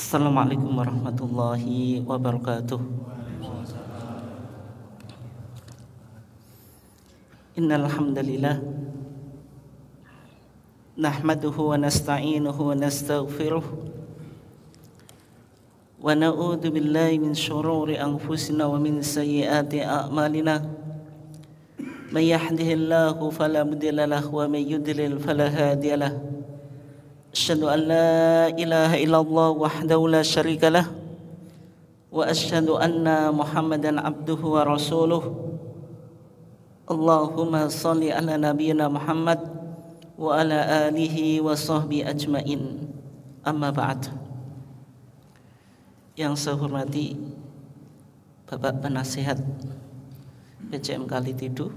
Assalamualaikum warahmatullahi wabarakatuh. Innal hamdalillah nahmaduhu wa nasta'inuhu wa nastaghfiruh wa na'udzu billahi min shururi anfusina wa min sayyiati a'malina. May yahdihillahu fala mudilla lahu wa may yudlil fala hadiya lahu. Asyhadu an la ilaha illallah wahdahu la syarika lah wa asyhadu anna Muhammadan abduhu wa rasuluh. Allahumma shalli ala nabiyyina Muhammad wa ala alihi wa sahbihi ajmain. Amma ba'd. Yang saya hormati Bapak Penasihat PCM Kalitidu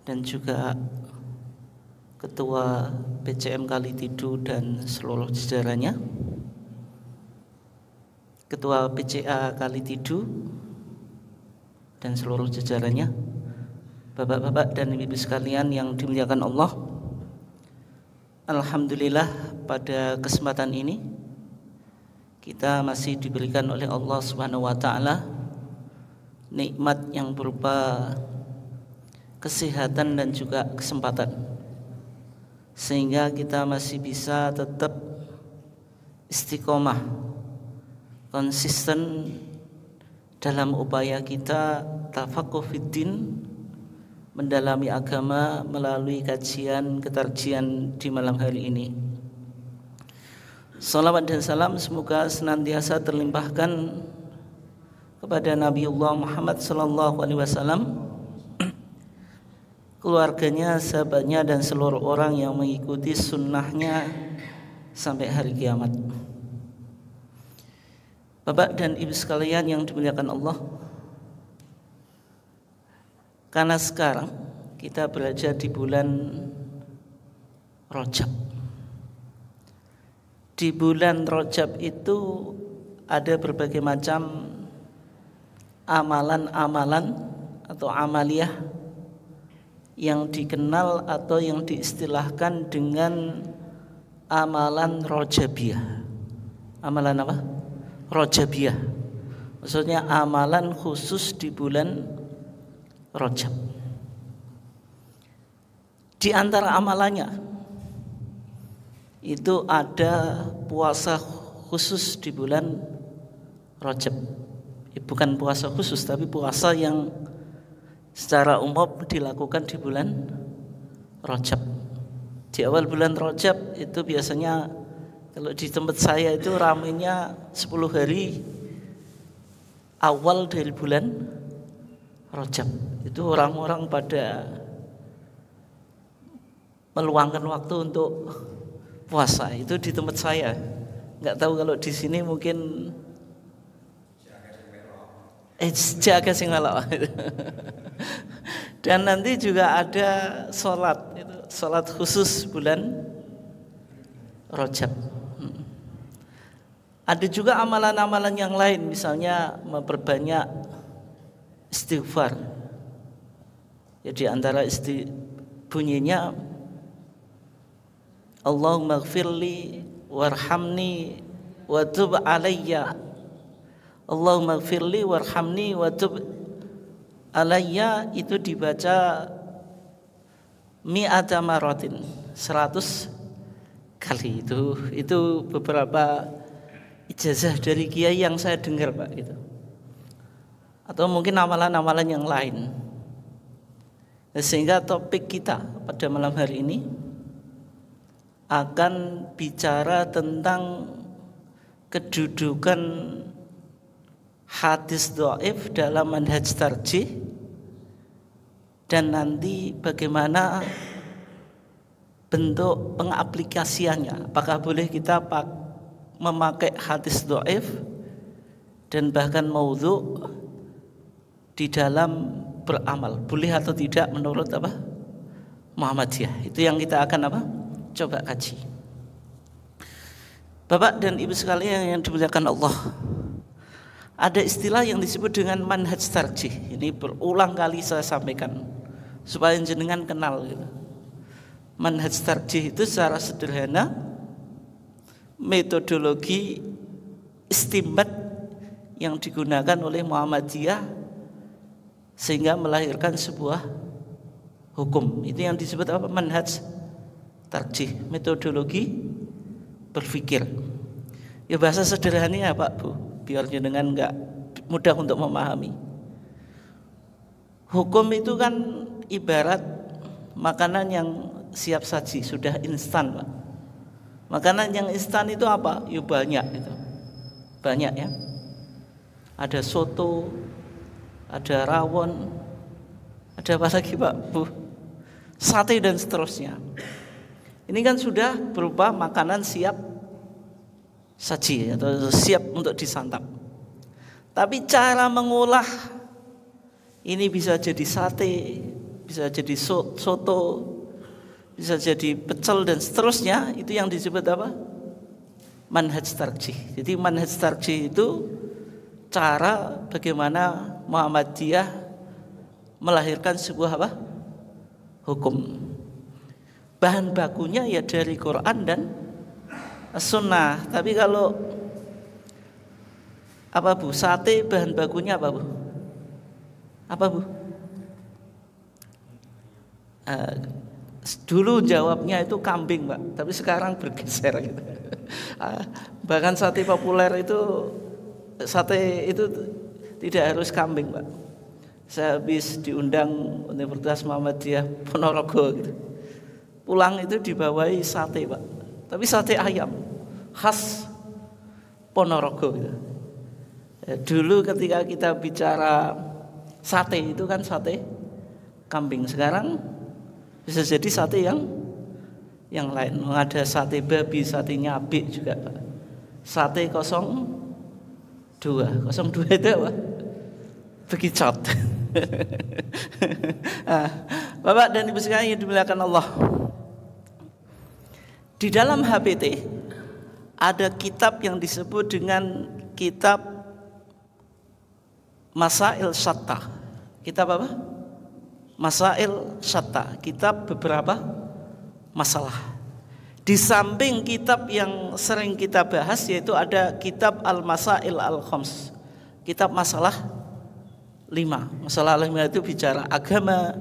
dan juga Ketua PCM Kalitidu dan seluruh jajarannya, Ketua PCA Kalitidu dan seluruh jajarannya, Bapak-bapak dan ibu sekalian yang dimuliakan Allah. Alhamdulillah pada kesempatan ini kita masih diberikan oleh Allah Subhanahu wa taala nikmat yang berupa kesehatan dan juga kesempatan, sehingga kita masih bisa tetap istiqomah, konsisten dalam upaya kita tafaqquh fiddin, mendalami agama melalui kajian ketarjian di malam hari ini. Salawat dan salam semoga senantiasa terlimpahkan kepada Nabiullah Muhammad sallallahu alaihi wasallam, keluarganya, sahabatnya, dan seluruh orang yang mengikuti sunnahnya sampai hari kiamat. Bapak dan ibu sekalian yang dimuliakan Allah, karena sekarang kita berada di bulan Rajab. Di bulan Rajab itu ada berbagai macam amalan-amalan atau amaliyah yang dikenal atau yang diistilahkan dengan amalan Rajabiyah. Amalan apa? Rajabiyah. Maksudnya amalan khusus di bulan Rajab. Di antara amalannya itu ada puasa khusus di bulan Rajab. Bukan puasa khusus, tapi puasa yang secara umum dilakukan di bulan Rajab. Di awal bulan Rajab itu biasanya kalau di tempat saya itu ramainya 10 hari awal dari bulan Rajab. Itu orang-orang pada meluangkan waktu untuk puasa. Itu di tempat saya. Enggak tahu kalau di sini mungkin jaga sing melok. Dan nanti juga ada sholat khusus bulan Rajab. Ada juga amalan-amalan yang lain, misalnya memperbanyak istighfar. Jadi antara bunyinya Allahumma gfirli warhamni wa tub alayya. Allahumma gfirli warhamni wa tub alayya, itu dibaca mi'ata maratin, 100 kali. Itu beberapa ijazah dari kiai yang saya dengar, Pak, gitu. Atau mungkin amalan-amalan yang lain. Sehingga topik kita pada malam hari ini akan bicara tentang kedudukan hadis dhaif dalam manhaj tarjih, dan nanti bagaimana bentuk pengaplikasiannya. Apakah boleh kita memakai hadis dhaif dan bahkan maudhu di dalam beramal, boleh atau tidak menurut apa? Muhammadiyah. Itu yang kita akan apa? Coba kaji. Bapak dan ibu sekalian yang dimuliakan Allah, ada istilah yang disebut dengan manhaj tarjih. Ini berulang kali saya sampaikan supaya jenengan kenal gitu. Manhaj tarjih itu secara sederhana metodologi istimbat yang digunakan oleh Muhammadiyah sehingga melahirkan sebuah hukum. Itu yang disebut apa? Manhaj tarjih, metodologi berpikir. Ya bahasa sederhananya Pak Bu, biar jenengan enggak mudah untuk memahami. Hukum itu kan ibarat makanan yang siap saji, sudah instan Pak. Makanan yang instan itu apa? Ya banyak itu. Banyak ya. Ada soto, ada rawon, ada apa lagi Pak Bu? Sate dan seterusnya. Ini kan sudah berupa makanan siap saji atau siap untuk disantap. Tapi cara mengolah ini bisa jadi sate, bisa jadi soto, bisa jadi pecel dan seterusnya. Itu yang disebut apa? Manhaj tarjih. Jadi manhaj tarjih itu cara bagaimana Muhammadiyah melahirkan sebuah apa? Hukum. Bahan bakunya ya dari Quran dan Sunnah. Tapi kalau apa Bu? Sate bahan bakunya apa Bu? Apa Bu? Dulu jawabnya itu kambing Pak, tapi sekarang bergeser gitu. Bahkan sate populer itu, sate itu tidak harus kambing Pak. Saya habis diundang Universitas Muhammadiyah Ponorogo gitu. Pulang itu dibawahi sate Pak, tapi sate ayam khas Ponorogo gitu. Dulu ketika kita bicara sate itu kan sate kambing, sekarang bisa jadi sate yang lain. Ada sate babi, sate nyabi juga Pak. Sate 02 itu apa? Bekicot. Bapak dan Ibu sekalian yang dimuliakan Allah, di dalam HPT ada kitab yang disebut dengan kitab Masail Syatta. Kitab apa? Masail Syatta, kitab beberapa masalah. Di samping kitab yang sering kita bahas, yaitu ada kitab Al-Masail Al-Khams, kitab masalah 5. Masalah 5 itu bicara agama,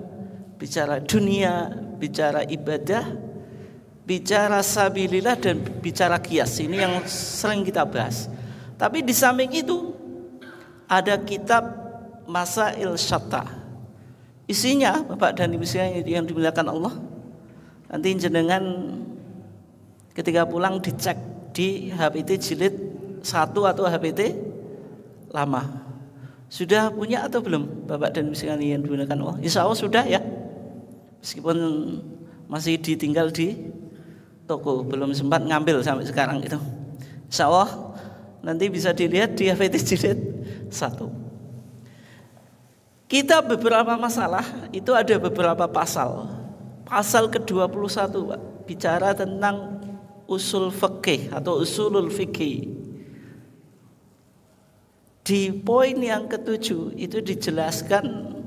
bicara dunia, bicara ibadah, bicara sabilillah, dan bicara qiyas. Ini yang sering kita bahas. Tapi di samping itu ada kitab Masail Syatta. Isinya Bapak dan Ibu sekalian yang dimuliakan Allah, nanti jenengan ketika pulang dicek di HPT jilid 1 atau HPT lama. Sudah punya atau belum Bapak dan Ibu sekalian yang dimuliakan Allah? Insya Allah sudah ya. Meskipun masih ditinggal di toko, belum sempat ngambil sampai sekarang itu. Insya Allah nanti bisa dilihat di HPT jilid 1. Kita beberapa masalah itu ada beberapa pasal. Pasal ke-21 Pak, bicara tentang usul fikih atau usulul fikih. Di poin yang ke-7 itu dijelaskan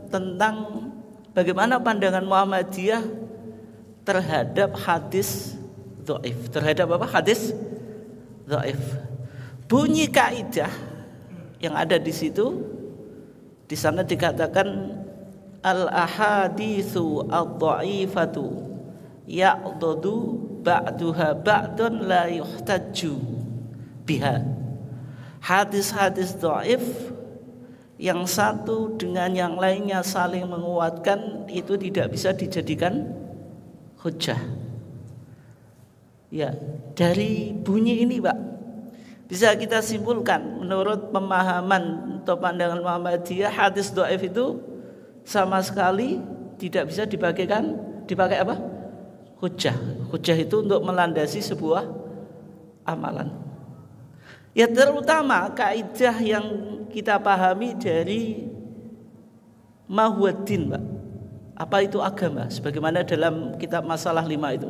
tentang bagaimana pandangan Muhammadiyah terhadap hadis dhaif. Terhadap apa? Hadis dhaif. Bunyi kaidah yang ada di situ, di sana dikatakan al-ahaditsu ad-dhaifatu ya'dadu ba'duha ba'dun la yuhtajju biha. Hadis-hadis dhaif yang satu dengan yang lainnya saling menguatkan itu tidak bisa dijadikan hujjah. Ya, dari bunyi ini Pak, bisa kita simpulkan menurut pemahaman atau pandangan Muhammadiyah, hadis dhaif itu sama sekali tidak bisa dipakai apa? Hujjah. Hujjah itu untuk melandasi sebuah amalan. Ya, terutama kaidah yang kita pahami dari mahwaddin Pak. Apa itu agama? Sebagaimana dalam kitab Masalah 5 itu.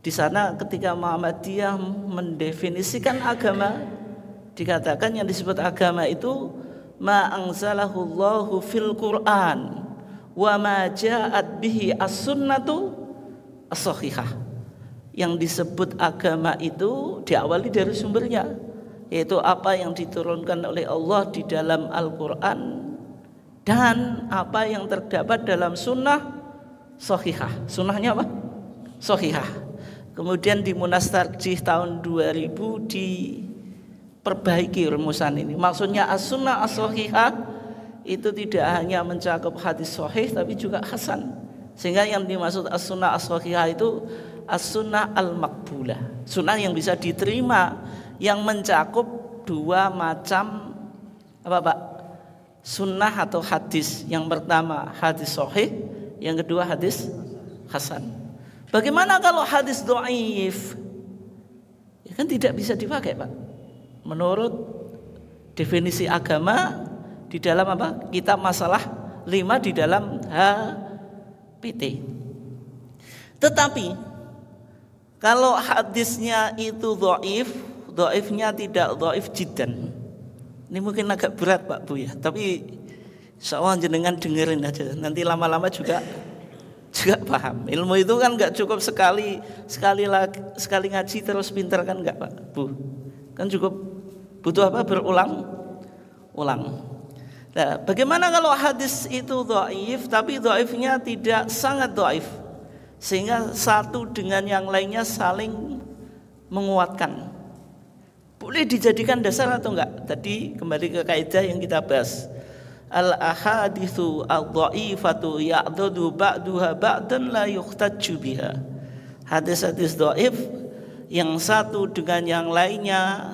Di sana ketika Muhammadiyah mendefinisikan agama, dikatakan yang disebut agama itu ma anzalahullahu fil Qur'an wa ma ja'at bihi as-sunnatu as-sahihah. Yang disebut agama itu diawali dari sumbernya, yaitu apa yang diturunkan oleh Allah di dalam Al-Quran dan apa yang terdapat dalam sunnah sahihah. Sunnahnya apa? Sahihah. Kemudian di Munas Tarjih tahun 2000 diperbaiki rumusan ini. Maksudnya as-sunnah as-sahihah itu tidak hanya mencakup hadis sahih tapi juga hasan. Sehingga yang dimaksud as-sunnah as-sahihah itu as-sunnah al-maqbulah, sunnah yang bisa diterima, yang mencakup dua macam apa Pak? Sunnah atau hadis. Yang pertama hadis sahih, yang kedua hadis hasan. Bagaimana kalau hadis dhaif? Ya kan tidak bisa dipakai Pak. Menurut definisi agama di dalam apa? Kitab Masalah 5 di dalam HPT. Tetapi kalau hadisnya itu dhaif, dhaifnya tidak dhaif jiddan. Ini mungkin agak berat Pak Bu ya, tapi insyaallah jenengan dengerin aja. Nanti lama-lama juga paham. Ilmu itu kan enggak cukup sekali ngaji terus pintar kan enggak Pak Bu. Kan cukup butuh apa? Berulang-ulang. Nah, bagaimana kalau hadis itu dhaif tapi dhaifnya tidak sangat dhaif, sehingga satu dengan yang lainnya saling menguatkan? Boleh dijadikan dasar atau enggak? Tadi kembali ke kaidah yang kita bahas. Al-ahaditsu ad-dhaifatu ya'dudu ba'duha ba'dan la yuhtajju biha. Hadis-hadis dhaif yang satu dengan yang lainnya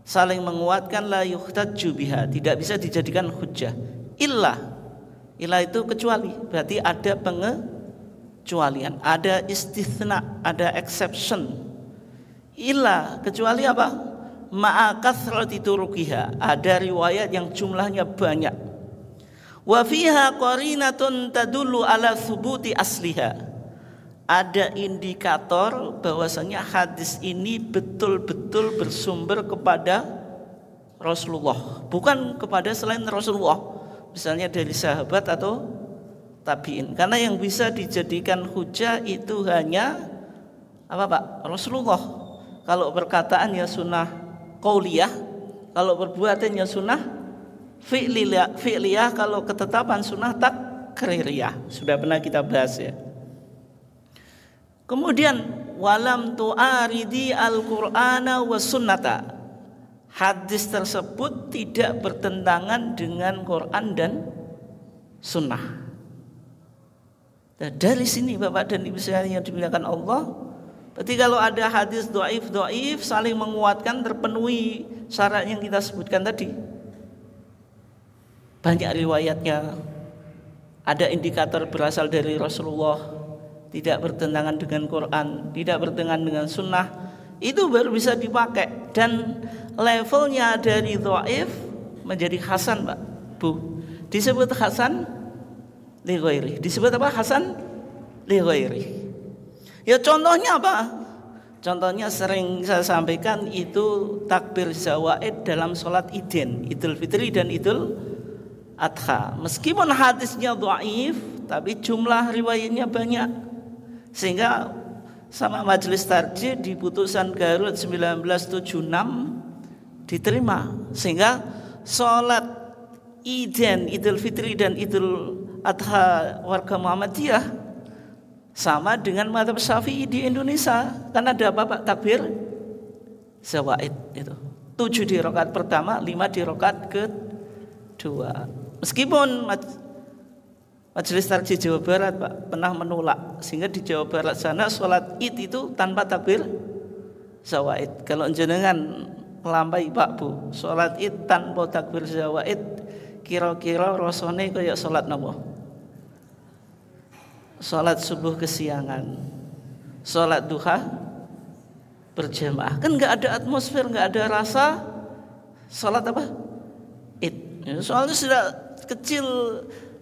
saling menguatkan, la yuhtajju biha, tidak bisa dijadikan hujjah. Illa itu kecuali, berarti ada pengecualian, ada istitsna, ada exception. Illa kecuali apa? Ma'a kathrati turuqiha, ada riwayat yang jumlahnya banyak. Wa fiha qarinatun tadullu ala thubuti asliha, ada indikator bahwasanya hadis ini betul-betul bersumber kepada Rasulullah, bukan kepada selain Rasulullah, misalnya dari sahabat atau tabi'in. Karena yang bisa dijadikan hujah itu hanya apa Pak? Rasulullah. Kalau perkataan ya sunnah qauliyah, kalau perbuatan ya sunnah fi'liyah, kalau ketetapan sunnah takririyah. Sudah pernah kita bahas ya. Kemudian walam tu'aridi al-Qur'ana was sunnata, hadis tersebut tidak bertentangan dengan Quran dan sunnah. Nah, dari sini Bapak dan Ibu sekalian yang dimuliakan Allah, berarti kalau ada hadis dhaif saling menguatkan, terpenuhi syarat yang kita sebutkan tadi, banyak riwayatnya, ada indikator berasal dari Rasulullah, tidak bertentangan dengan Quran, tidak bertentangan dengan sunnah, itu baru bisa dipakai. Dan levelnya dari dhaif menjadi hasan Pak Bu, disebut hasan li ghairi. Disebut apa? Hasan li ghairi. Ya contohnya apa? Contohnya sering saya sampaikan itu takbir zawaid dalam sholat Idin, Idul Fitri dan Idul Adha. Meskipun hadisnya dhaif, tapi jumlah riwayatnya banyak, sehingga sama Majelis Tarjih di putusan Garut 1976 diterima, sehingga sholat Idin, Idul Fitri dan Idul Adha warga Muhammadiyah sama dengan mazhab Syafi'i di Indonesia. Kan ada apa Pak? Takbir zawaid itu 7 di rakaat pertama, 5 di rakaat kedua. Meskipun Majelis Tarjih Jawa Barat Pak pernah menolak, sehingga di Jawa Barat sana sholat Id itu tanpa takbir zawaid. Kalau jenengan melampai Pak Bu, sholat Id tanpa takbir zawaid, kira-kira rasane kayak sholat napa? Sholat subuh kesiangan, sholat duha berjamaah, kan nggak ada atmosfer, nggak ada rasa sholat apa? Id. Soalnya sudah kecil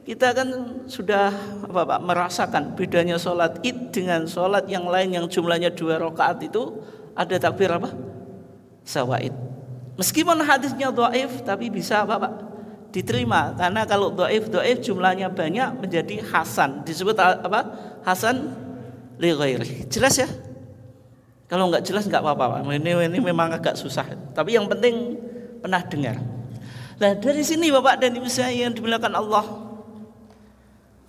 kita kan sudah apa Pak merasakan bedanya sholat Id dengan sholat yang lain yang jumlahnya 2 rakaat itu ada takbir apa? Zawaid. Meskipun hadisnya dhaif tapi bisa apa Pak? Diterima, karena kalau dhaif jumlahnya banyak menjadi hasan, disebut apa? Hasan li ghairi. Jelas ya? Kalau nggak jelas nggak apa-apa. Ini memang agak susah. Tapi yang penting pernah dengar. Nah dari sini Bapak dan Ibu saya yang dimuliakan Allah,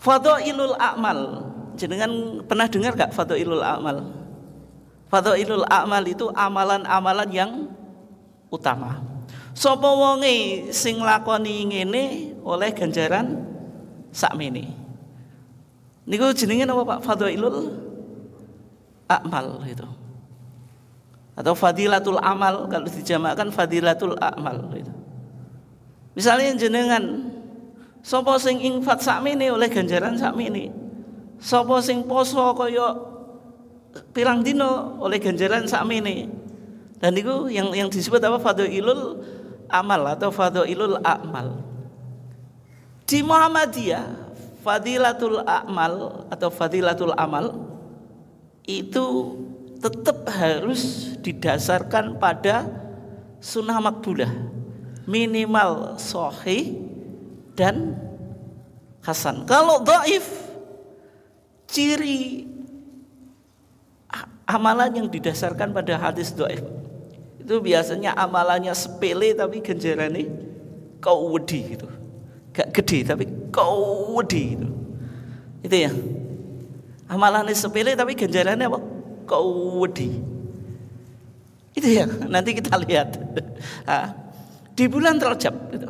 fadhailul a'mal. Jenengan pernah dengar gak fadhailul a'mal? Fadhailul a'mal itu amalan-amalan yang utama. Sapa wonge sing lakoni ngene oleh ganjaran sakmene. Niku jenenge apa Pak? Fadhailul a'mal itu. Atau fadilatul amal, kalau dijamakkan fadilatul a'mal itu. Misalnya jenengan sapa sing infak sakmene oleh ganjaran sakmene. Sapa sing poso kaya pirang dina oleh ganjaran sakmene. Dan itu yang disebut apa? Fadhailul amal atau fadhailul a'mal. Di Muhammadiyah fadilatul a'mal atau fadilatul amal itu tetap harus didasarkan pada sunnah makbulah, minimal sahih dan hasan. Kalau dhaif, ciri amalan yang didasarkan pada hadis dhaif itu biasanya amalannya sepele tapi ganjarannya kau wedi gitu. Gak gede tapi kau wedi gitu. Itu ya. Amalannya sepele tapi ganjarannya apa? Kau wedi. Itu ya. Nanti kita lihat. Di bulan Rajab gitu.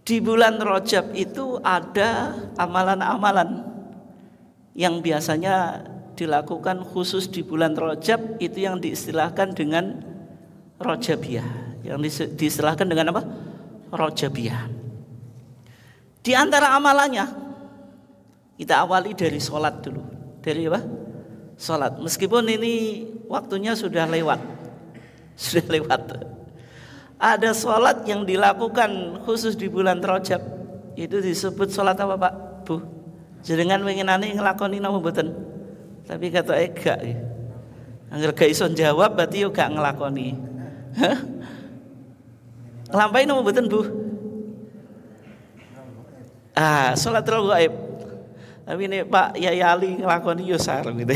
Di bulan Rajab itu ada amalan-amalan yang biasanya dilakukan khusus di bulan Rajab, itu yang diistilahkan dengan Rajabiyah. Yang diistilahkan dengan apa? Rajabiyah. Di antara amalannya kita awali dari sholat dulu. Dari apa? Sholat. Meskipun ini waktunya sudah lewat. Sudah lewat. Ada sholat yang dilakukan khusus di bulan Rajab. Itu disebut sholat apa Pak? Bu? Jenengan pengenane nglakoni napa mboten? Tapi kata gak. Angger gak iso jawab berarti yo gak nglakoni. Hah? Nglampahi napa mboten, Bu? Sholat raghaib. Tapi ini Pak Yai Ali ngelakoni yo sareng gitu.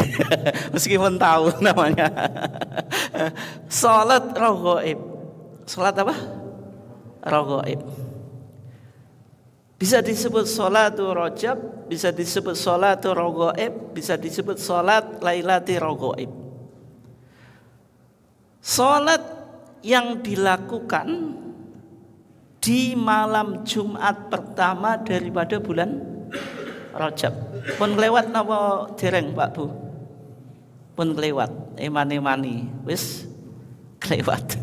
Meskipun tahu namanya. Sholat raghaib. Sholat apa? Raghaib. Bisa disebut sholatu Rajab, bisa disebut sholatu raghaib, bisa disebut sholat lailati raghaib. Sholat yang dilakukan di malam Jumat pertama daripada bulan Rajab. Pun kelewat napa dereng Pak Bu? Pun kelewat. Emani wis kelewat.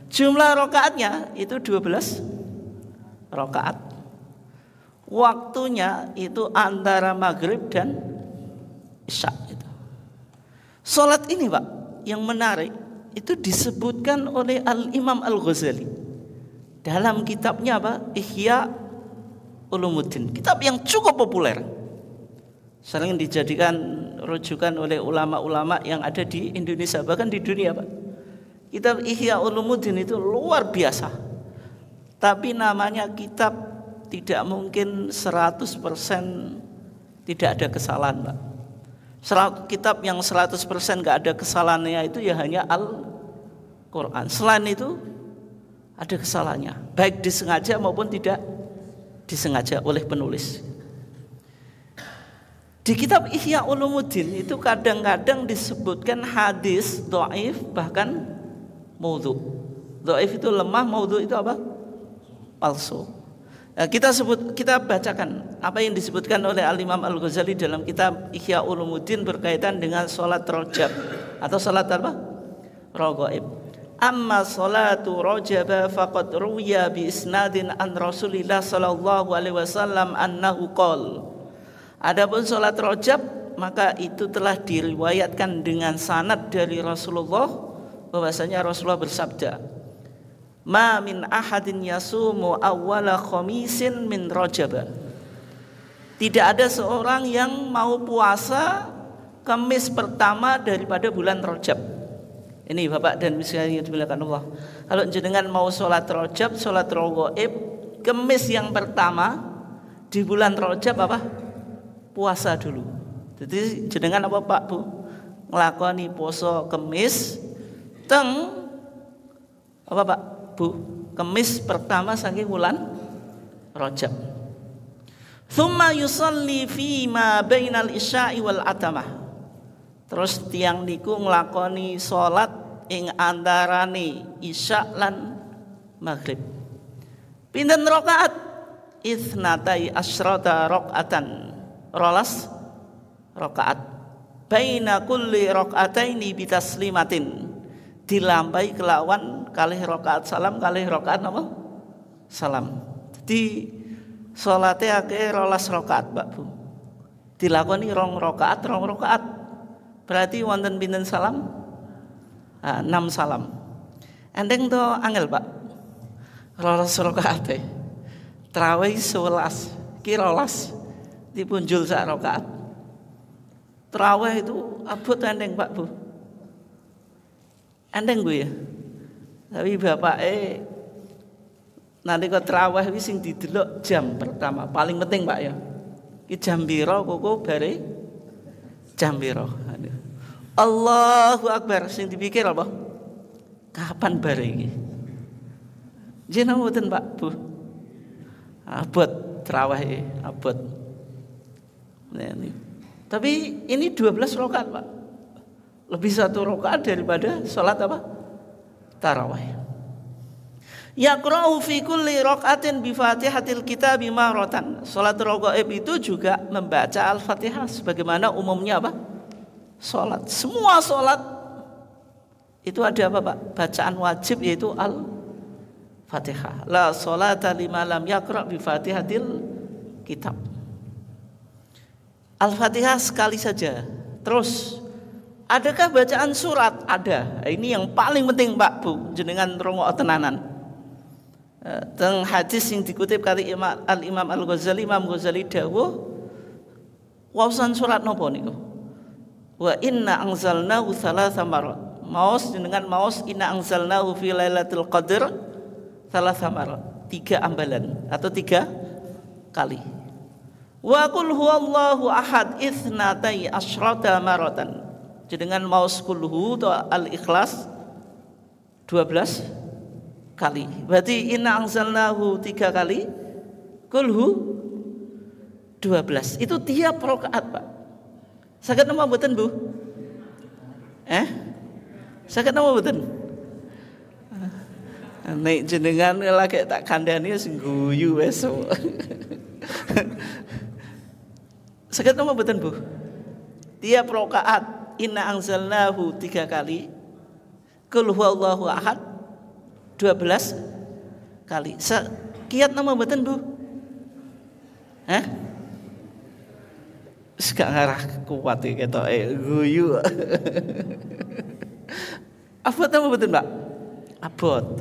Jumlah rakaatnya itu 12 rakaat. Waktunya itu antara maghrib dan isya itu. Salat ini Pak yang menarik itu disebutkan oleh Al-Imam Al-Ghazali dalam kitabnya apa? Ihya Ulumuddin. Kitab yang cukup populer. Sering dijadikan rujukan oleh ulama-ulama yang ada di Indonesia bahkan di dunia Pak. Kitab Ihya Ulumuddin itu luar biasa. Tapi namanya kitab tidak mungkin 100% tidak ada kesalahan Pak. Kitab yang 100% gak ada kesalahannya itu ya hanya Al-Quran. Selain itu ada kesalahannya, baik disengaja maupun tidak disengaja oleh penulis. Di kitab Ihya Ulumuddin itu kadang-kadang disebutkan hadis dhaif bahkan maudhu. Dhaif itu lemah, maudhu itu apa? Palsu. Nah, kita bacakan apa yang disebutkan oleh Al-Imam Al-Ghazali dalam kitab Ihya Ulumuddin berkaitan dengan salat Rajab atau salat apa? Raghaib. Amma salatu Rajab faqad ruwiya bi isnadin an Rasulillah sallallahu alaihi wasallam annahu qala. Adapun salat Rajab maka itu telah diriwayatkan dengan sanad dari Rasulullah bahwasanya Rasulullah bersabda, "Ma min ahadin yasumu awwala khamisin min Rajab." Tidak ada seorang yang mau puasa Kamis pertama daripada bulan Rajab. Ini Bapak dan Ibu sekalian yang dimuliakan Allah. Kalau jenengan mau sholat Rajab, sholat raghaib, Kamis yang pertama di bulan Rajab apa? Puasa dulu. Jadi jenengan apa Pak Bu? Nglakoni poso Kemis teng apa Pak Bu? Kemis pertama saking wulan Rajab. Tsumma yusalli fi ma bainal isya'i wal atamah. Terus tiang niku nglakoni salat ing antarane isya lan maghrib. Pinten rakaat? Itsnatai asyrata rakaatan. 12 rakaat. Baina kulli rakaataini bitaslimatin. Dilampahi kelawan kalih rakaat salam, kalih rakaat napa? Salam. Jadi salate akeh 12 rakaat, Pak Bu. Dilakoni 2 rakaat, 2 rakaat. Berarti wonten pinten salam? 6 salam. Endeng to angel, Pak. 12 rakaat. Tarawih 11, ki 12 dipunjul sak rakaat. Tarawih itu abot endeng, Pak Bu. Endeng Bu ya. Tapi bapake nanti kok tarawih wis sing didelok jam pertama paling penting Pak ya. Ki jam pira koko bare jam pira. Allahu Akbar sing dipikir apa? Kapan bare iki? Jeneng mboten Pak Bu. Abot tarawih abot. Nah, ini. Tapi ini 12 rakaat Pak. Lebih 1 rakaat daripada sholat apa? Tarawih. Yaqra'u fi kulli raka'atin bi Fatihatil Kitab marratan. Salat raghaib itu juga membaca Al-Fatihah sebagaimana umumnya apa? Salat. Semua salat itu ada apa, Pak? Bacaan wajib yaitu Al-Fatihah. La sholata liman lam yaqra' bi Fatihatil Kitab. Al-Fatihah sekali saja. Terus adakah bacaan surat? Ada. Ini yang paling penting Pak Bu, jenengan rungok tenanan. Teng hadis yang dikutip kali Al-Imam Al-Ghazali, Imam Ghazali dawuh waosan surat napa niku? Wa inna anzalnahu thalatha marat. Maos jenengan maos inna anzalnahu fi lailatul qadr thalatha marat. 3 ambalan atau 3 kali. Wa qul huwallahu ahad itsnatai asyrata maratan. Jenengan maos kulhu atau Al-Ikhlas 12 kali. Berarti inna anzalnahu 3 kali, kulhu 12. Itu tiap rakaat, Pak. Saged napa mboten, Bu? Saged napa mboten? Nek jenengan lagi tak kandhani sing guyu wis. Saged napa mboten, Bu? Tiap rakaat inna anzalnahu 3 kali, qul huwallahu ahad 12 kali. Kiat nama mboten Bu? Wis gak ngarah kuat iki ketoke guyu. Abot nama mboten, Pak?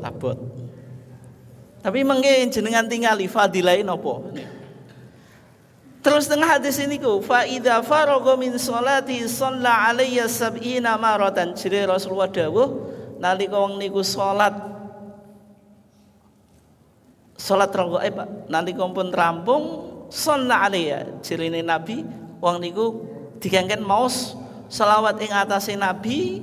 Abot. Tapi mengke jenengan tingali fadilahe napa? Terus tengah hadis ini ku fa idza faragha min sholati shalla alayya sab'ina maratan. Jere Rasulullah dawuh nalika wong niku salat raghaib Pak, nalika pun rampung shalla alayya. Jerene Nabi wong niku digangken maos selawat ing atase Nabi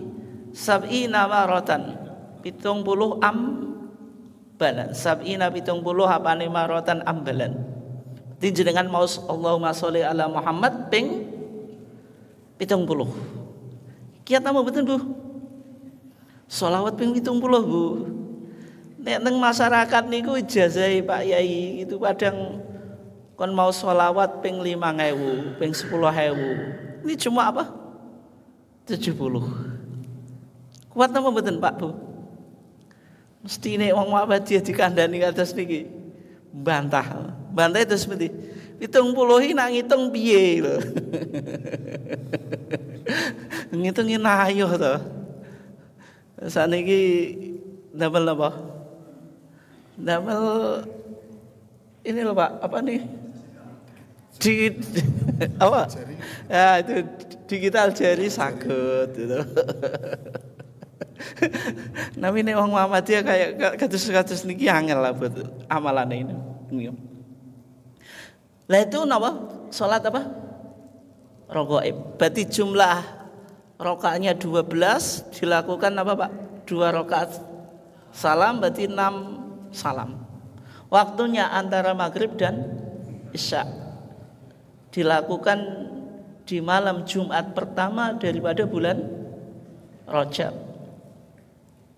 sab'ina maratan. 70 ambalan. Sab'ina 70 apane maratan ambalan. Jenengan maos Allahumma sholli ala Muhammad ping 70. Kiat nama betul Bu? Sholawat ping 70 Bu. Nek teng masyarakat niku ijazah Pak Yai itu kadang kon mau sholawat ping 5.000, ping 10.000. Ini cuma apa? 70. Kuat nama betul Pak Bu? Mesti nek wong Muhammadiyah dikandani kados niki. Bantah itu seperti 70 nak ngitung piye lho. Ngitungin ayo to. Saniki damel apa? Damel ini lho Pak, apa nih? Apa? Ya itu digital jari saged gitu. Nami nek wong Muhammadiyah kayak kados-kados niki angel lah buat amalane ini. Lah itu napa? Salat apa? raghaib. Berarti jumlah rakaatnya 12, dilakukan apa Pak? 2 rakaat salam, berarti 6 salam. Waktunya antara maghrib dan isya. Dilakukan di malam Jumat pertama daripada bulan Rajab.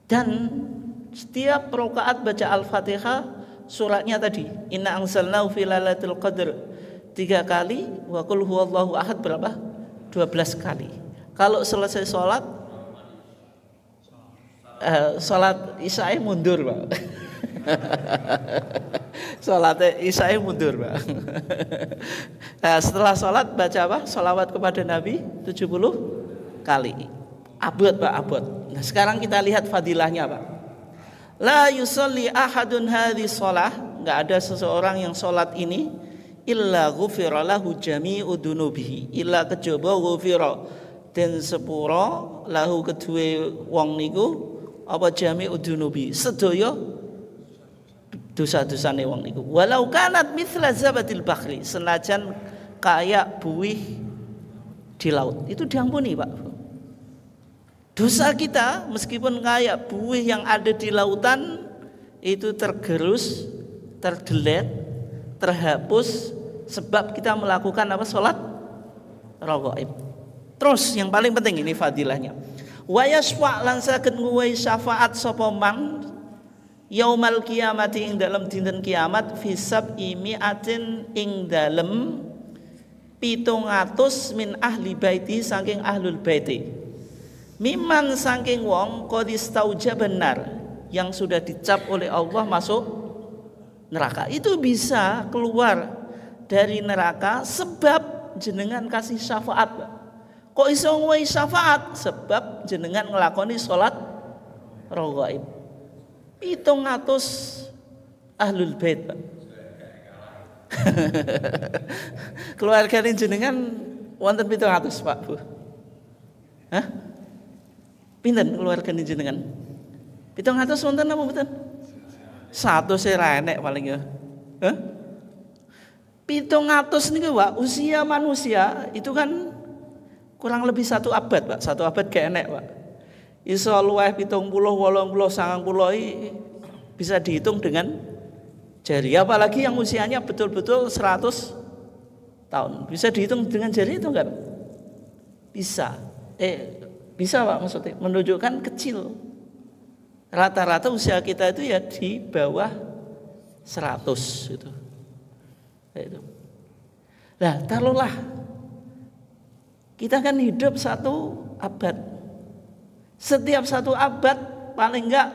Dan setiap rakaat baca Al-Fatihah, suratnya tadi inna anzalnahu fi lailatul qadr 3 kali, wa qul huwallahu ahad berapa? 12 kali. Kalau selesai salat isya mundur, Pak. Salat isya mundur, Pak. Nah, setelah salat baca apa? Sholawat kepada Nabi 70 kali. Abot, Pak, abot. Nah, sekarang kita lihat fadilahnya, Pak. La yusalli ahadun hadhi sholah, enggak ada seseorang yang sholat ini illa ghufira lahu jami'u dunubihi, illa kejaba ghufira den sepura lahu kedue wong niku apa jami'u dunubi, sedaya dosa-dosane wong niku. Walau kanat mithla zabatil bakhri, senajan kayak buih di laut, itu diampuni, Pak. Dosa kita meskipun kayak buih yang ada di lautan itu tergerus, terdelet, terhapus sebab kita melakukan apa? Sholat raghaib. Terus yang paling penting ini fadilahnya. Wa yasfa' lan saged nguwai syafaat sapa man yaumal kiamati ing dalem dinten kiamat fi sab'i mi'atin ing dalem 700 min ahli baiti saking ahlul baiti. Miman saking wong qadistauja benar yang sudah dicap oleh Allah masuk neraka. Itu bisa keluar dari neraka sebab jenengan kasih syafaat. Kok iso ngowi syafaat? Sebab jenengan ngelakoni sholat raghaib. 700 ahlul bait, Pak. Keluarga jenengan wonten 700, Pak, Bu. Hah? Pinten keluarga jenengan? 700 wonten apa mboten? 100 ra enek paling ya. Hah? 700 niku, Pak, usia manusia itu kan kurang lebih 1 abad, Pak. 1 abad gak enek, Pak. Iso luwih 70, 80, 90 bisa dihitung dengan jari. Apalagi yang usianya betul-betul 100 tahun. Bisa dihitung dengan jari itu enggak, Pak? Bisa. Bisa, Pak, maksudnya menunjukkan kecil. Rata-rata usia kita itu ya di bawah 100 itu. Itu. Nah, taruhlah kita kan hidup 1 abad. Setiap 1 abad paling enggak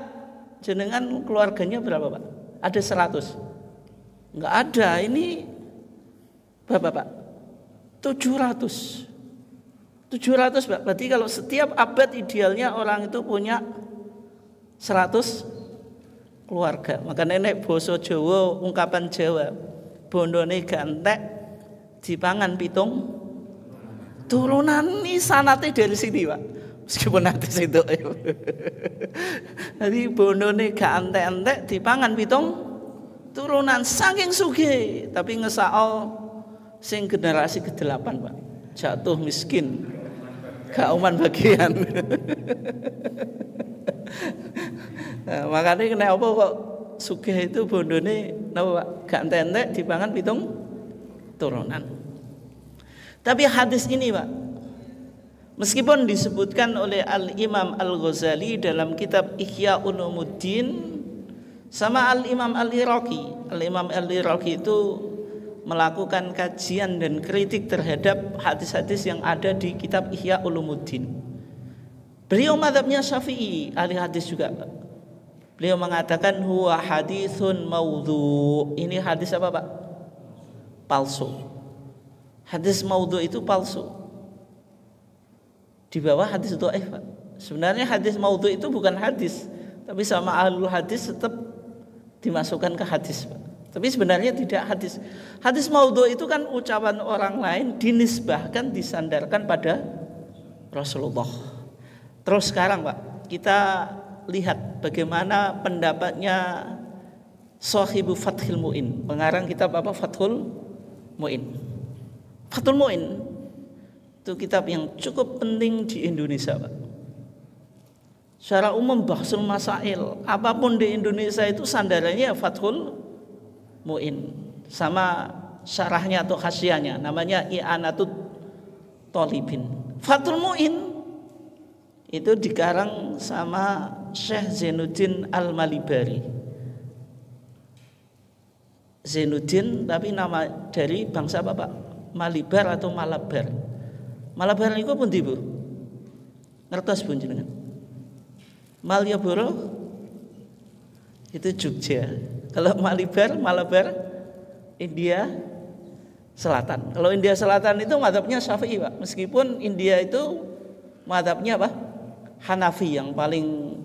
jenengan keluarganya berapa, Pak? Ada 100? Enggak ada. Ini berapa, Pak? 700. 700, Pak. Berarti kalau setiap abad idealnya orang itu punya 100 keluarga. Maka nenek basa Jawa, ungkapan Jawa, bondone gantek dipangan pitung turunan. Ini sanate dari sini, Pak. Meskipun nanti situ. Jadi bondone gantek-entek dipangan pitung turunan saking sugih, tapi ngesao sing generasi ke-8, Pak. Jatuh miskin. Gak uman bagian. Nah, makanya kenapa kok sugih itu bondone napa, Pak? Gak entek dipangan pitung turunan. Tapi hadis ini, Pak, meskipun disebutkan oleh Al-Imam Al-Ghazali dalam kitab Ihya Ulumuddin sama Al-Imam Al-Iraqi. Al-Imam Al-Iraqi itu melakukan kajian dan kritik terhadap hadis-hadis yang ada di kitab Ihya Ulumuddin. Beliau mazhabnya Syafi'i, ahli hadis juga. Beliau mengatakan huwa haditsun maudhu. Ini hadis apa, Pak? Palsu. Hadis maudhu itu palsu. Di bawah hadis dhaif, Pak. Sebenarnya hadis maudhu itu bukan hadis, tapi sama ahlul hadis tetap dimasukkan ke hadis, Pak. Tapi sebenarnya tidak hadis. Hadis maudhu itu kan ucapan orang lain dinisbahkan, disandarkan pada Rasulullah. Terus sekarang, Pak, kita lihat bagaimana pendapatnya Shahibu Fathul Mu'in, pengarang kitab apa? Fathul Mu'in. Fathul Mu'in Itu kitab yang cukup penting di Indonesia, Pak. Secara umum Bahsul Masail, apapun di Indonesia itu sandarannya Fathul Mu'in sama syarahnya atau khasyiahnya, namanya I'anatut Thalibin. Fathul Mu'in itu dikarang sama Syekh Zainuddin Al-Malibari. Zainuddin tapi nama dari bangsa apa, Pak? Malibar atau Malabar. Malabar niku pundi, Bu? Ngertos pun jenengan? Malioboro itu Jogja. Kalau Malabar India Selatan. Kalau India Selatan itu mazhabnya Syafi'i, Pak. Meskipun India itu mazhabnya apa? Hanafi yang paling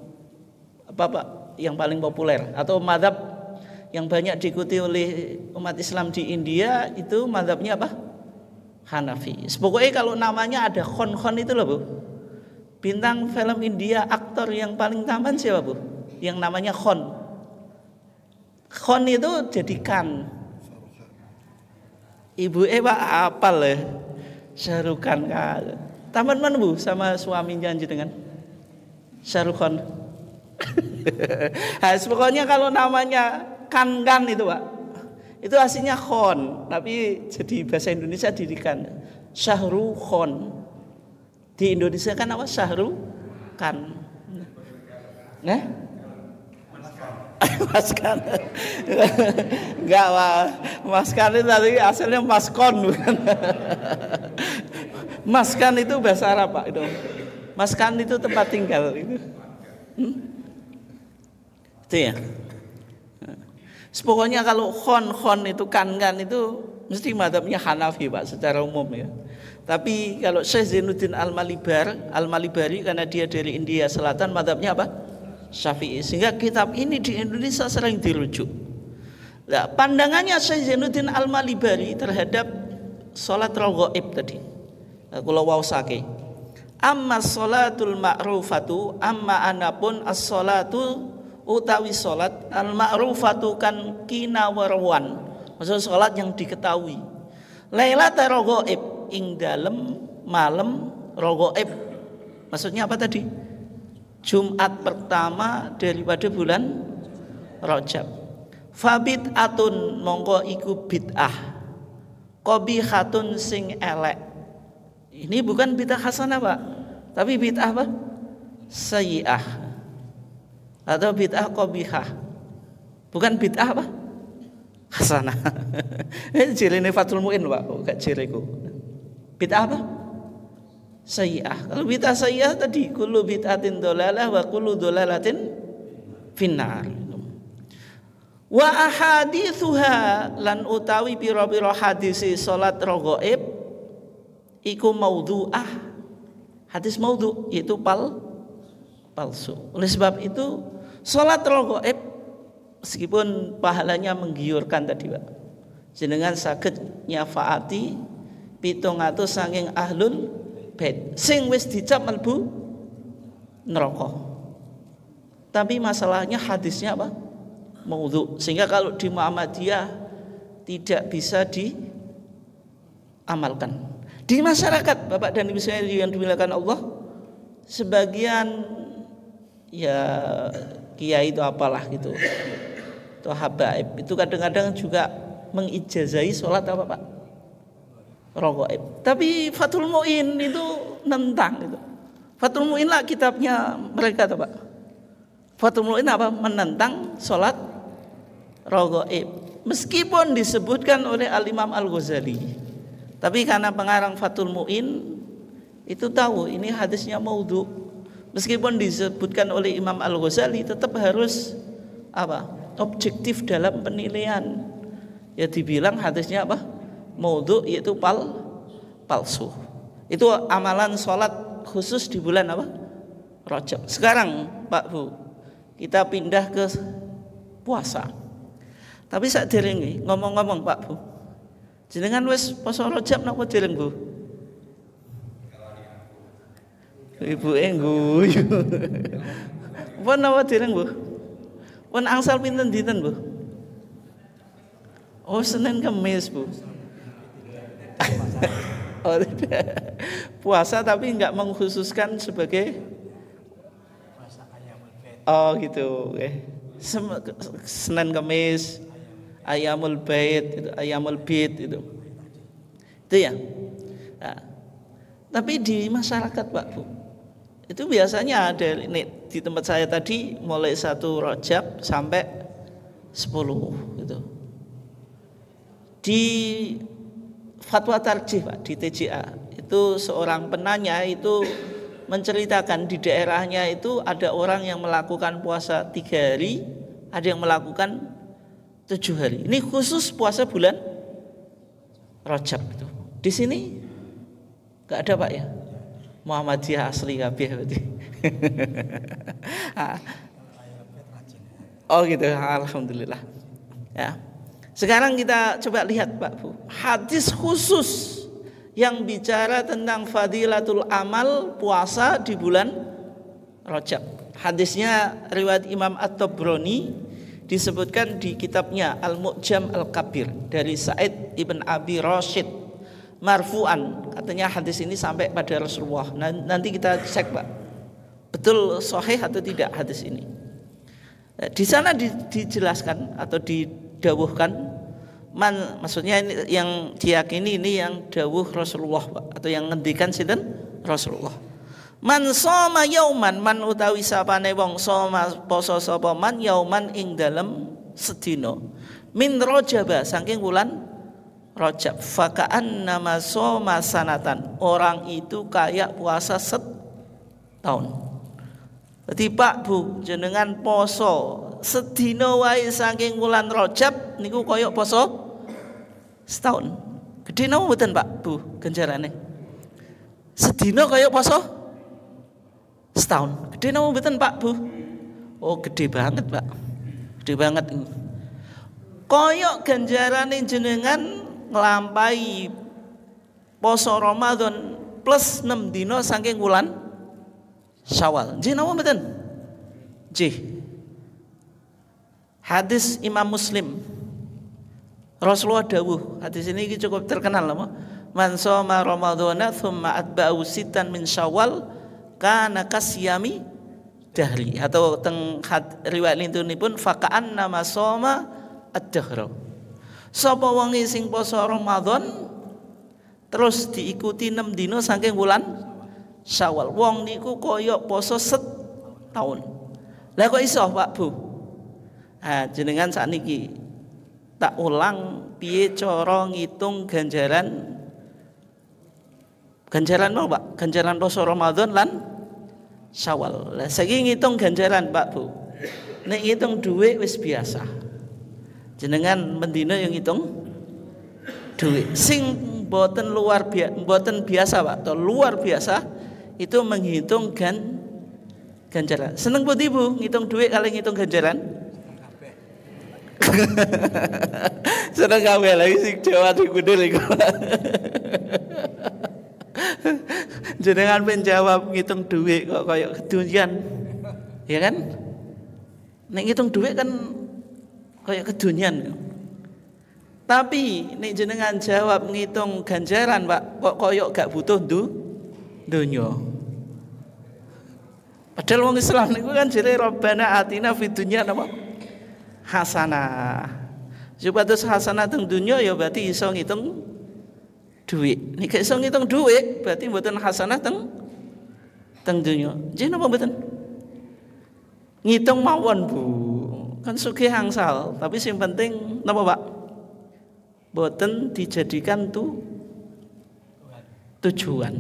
Pak? Yang paling populer, atau mazhab yang banyak diikuti oleh umat Islam di India itu mazhabnya apa? Hanafi. Pokoknya kalau namanya ada khon itu loh, Bu. Bintang film India, aktor yang paling tampan siapa, Bu? Yang namanya Khon. Khon itu jadikan. Ibu Pak apal ya? Syarukan kan. Tampan mana, Bu, sama suami janji dengan Syarukhan. Pokoknya kalau namanya kan itu, Pak. Itu aslinya Khon, tapi jadi bahasa Indonesia didikan Syahrukhan. Di Indonesia kan apa? Syahrukan. Nah? Maskan. Enggak, Pak. Maskan itu tadi asalnya maskon bukan. Maskan itu bahasa Arab, Pak, itu. Maskan itu tempat tinggal itu. Itu ya. Pokoknya kalau khon itu kan itu mesti mazhabnya Hanafi, Pak, secara umum ya. Tapi kalau Syekh Zainuddin Al-Malibari karena dia dari India Selatan, mazhabnya apa? Syafi'i. Sehingga kitab ini di Indonesia sering dirujuk. Nah, pandangannya Syekh Zainuddin Al-Malibari terhadap salat raghaib tadi. Kula waosake. Amma sholatul ma'rufatu, amma anapun as-sholatu utawi salat al-ma'rufatu kan kina warwan. Maksud salat yang diketahui. Lailatul raghaib ing dalem malam raghaib. Maksudnya apa tadi? Jumat pertama daripada bulan Rajab. Fabid atun mongko iku bid'ah. Qabihatun sing elek. Ini bukan bid'ah hasanah, Pak, tapi bid'ah apa? Sayyi'ah atau bid'ah qabihah. Bukan bid'ah apa? Hasanah. Ini cirine Fathul Mu'in, Pak, gak ciriku. Bid'ah apa? Sayyi'ah. Kalau bid'ah sayyi'ah tadi kullu bid'atin dhalalah wa kullu dhalalatin finnar. Wa ahaditsuha lan utawi pira-pira hadisi salat raghaib iku maudhu'ah. Hadis maudhu yaitu palsu. Oleh sebab itu salat raghaib meskipun pahalanya menggiurkan tadi, Pak, jenengan saged nyafaati 700 saking ahlul bait sing wis dicap mlebu neraka. Tapi masalahnya hadisnya apa? Maudhu. Sehingga kalau di Muhammadiyah tidak bisa diamalkan. Di masyarakat, Bapak dan Ibu saya yang dimuliakan Allah, sebagian ya kiai itu apalah gitu, itu habaib itu kadang-kadang juga mengijazahi sholat apa, Pak? Raghaib. Tapi Fathul Mu'in itu nentang itu. Fathul Mu'in lah kitabnya mereka, Pak. Fathul Mu'in apa? Menentang sholat raghaib. Meskipun disebutkan oleh Al-Imam Al-Ghazali. Tapi karena pengarang Fathul Mu'in itu tahu ini hadisnya maudhu. Meskipun disebutkan oleh Imam Al-Ghazali tetap harus apa? Objektif dalam penilaian. Ya dibilang hadisnya apa? Maudhu, yaitu palsu. Itu amalan sholat khusus di bulan apa? Rajab. Sekarang Pak Bu, kita pindah ke puasa. Tapi saat dereng ngomong-ngomong Pak Bu, jenengan wis poso Rajab napa dereng, Bu? Ibu guyu. Pun napa dereng, Bu? Pun angsal pinten dinten, Bu? Oh, Senin Kamis, Bu. Oh, tidak. Puasa tapi enggak mengkhususkan sebagai gitu. Senin Kamis, Ayamul Bait, itu Ayamul Bid itu ya. Nah, tapi di masyarakat Pak Bu, itu biasanya ada di tempat saya tadi mulai 1 Rajab sampai 10 gitu. Di Fatwa Tarjih Pak, di TJA itu seorang penanya itu menceritakan di daerahnya itu ada orang yang melakukan puasa 3 hari, ada yang melakukan 7 hari. Ini khusus puasa bulan Rajab itu. Di sini nggak ada Pak ya? Muhammadiyah asli kabeh berarti. Oh gitu, alhamdulillah. Ya. Sekarang kita coba lihat Pak Bu, hadis khusus yang bicara tentang fadilatul amal puasa di bulan Rajab. Hadisnya riwayat Imam At-Tabrani, disebutkan di kitabnya Al-Mu'jam Al-Kabir dari Sa'id ibn Abi Rashid marfu'an, katanya hadis ini sampai pada Rasulullah. Nanti kita cek Pak, betul sahih atau tidak hadis ini. Di sana dijelaskan atau didawuhkan, maksudnya ini yang diyakini ini yang dawuh Rasulullah Pak, atau yang ngendikan sinten Rasulullah. Man shoma yauman, man utawi sapane wong shoma poso sapa man yauman ing dalem sedina min Rajab saking wulan Rajab, faka'annama shoma sanatan, orang itu kayak puasa setahun. Jadi Pak Bu, jenengan poso sedina wae saking wulan Rajab niku koyok poso setahun. Gede napa mboten Pak Bu ganjarane? Sedina koyok poso setahun. Gede napa mboten Pak Bu? Oh gede banget Pak. Gede banget. Koyok ganjarane jenengan nglampahi poso Ramadan plus 6 dina saking wulan Syawal. Nggih napa mboten? Nggih. Hadis Imam Muslim, Rasulullah dawuh, hadis ini cukup terkenal apa? Man shoma Ramadhana tsumma atba'u sittan min Syawal kana kasyami dahri, atau teng riwayat lintunipun faka'anna ma shoma ad-dahra. Sapa wong sing poso Ramadan terus diikuti 6 dina saking wulan Syawal, wong niku kaya poso setahun. Lah kok iso Pak Bu? Jenengan sakniki tak ulang piye cara ngitung ganjaran mau Pak, ganjaran poso Ramadan lan Syawal. Lah saiki ngitung ganjaran Pak Bu. Nek ngitung dhuwit wis biasa. Jenengan mendina yang ngitung dhuwit. Sing mboten mboten biasa Pak, atau luar biasa itu menghitung ganjaran. Seneng pundi Bu ngitung dhuwit kali ngitung ganjaran? Seneng kabeh lagi sing Jawa digundul iku. Jenengan menjawab ngitung dhuwit kok kaya kedunyan. Ya kan? Nek ngitung dhuwit kan kaya kedunyan. Tapi nek jenengan jawab ngitung ganjaran, Pak, kok kaya gak butuh dunya. Padahal wong Islam niku kan jere Rabbana atina fid dunya napa? Hasanah. Supados hasanah teng dunya ya berarti iso ngitung duit. Nek gak iso ngitung duit berarti mboten hasanah teng dunya. Nggih napa mboten? Ngitung mawon, Bu. Kan sugih angsal, tapi sing penting napa, Pak? Mboten dijadikan tujuan.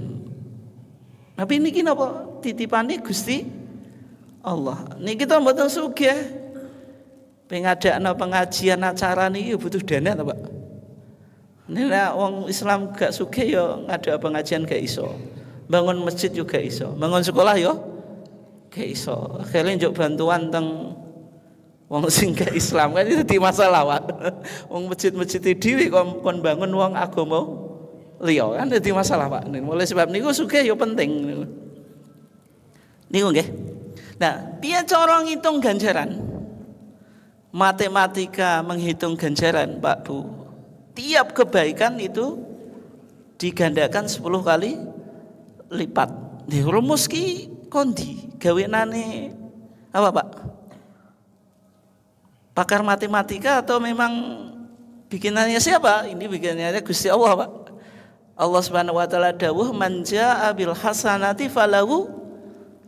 Tapi niki napa titipane Gusti Allah. Niki kita mboten sugih. Pengadaan pengajian acara niki butuh dana ta, Pak? Nek wong Islam gak sugih ya ngada pengajian gak iso. Bangun masjid juga iso. Bangun sekolah ya gak iso. Akhirnya njuk bantuan teng wong sing gak Islam kan itu di masalah, Pak. Wong masjid-masjid dhewe kon bangun wong agama liya kan dadi masalah, Pak. Mulai sebab niku sugih ya penting. Niku nggih. Nah, piye cara ngitung ganjaran? Matematika menghitung ganjaran, Pak Bu. Tiap kebaikan itu digandakan 10 kali lipat. Di rumus ki kondi gawenane apa Pak? Pakar matematika atau memang bikinannya siapa? Ini bikinannya Gusti Allah Pak. Allah Subhanahu wa taala dawuh man jaa bil hasanati falahu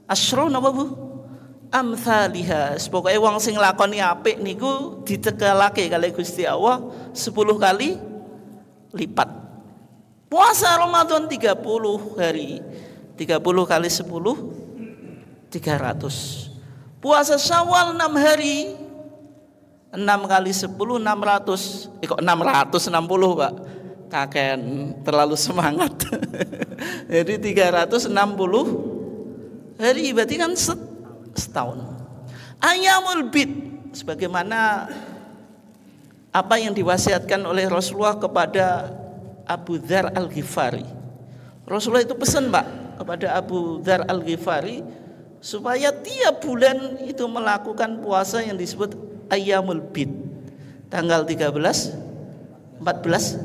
asyru amsalihha. Pokoke wong sing lakoni apik niku ditekelake kali Gusti Allah 10 kali lipat. Puasa Ramadan 30 hari. 30 kali 10 300. Puasa Syawal 6 hari. 6 kali 10 600. Kok 660 Pak? Kakek terlalu semangat. Jadi 360 hari berarti kan setahun. Ayyamul bid sebagaimana apa yang diwasiatkan oleh Rasulullah kepada Abu Dzar Al-Ghifari. Rasulullah itu pesan Pak kepada Abu Dzar Al-Ghifari supaya tiap bulan itu melakukan puasa yang disebut Ayyamul bid. Tanggal 13, 14,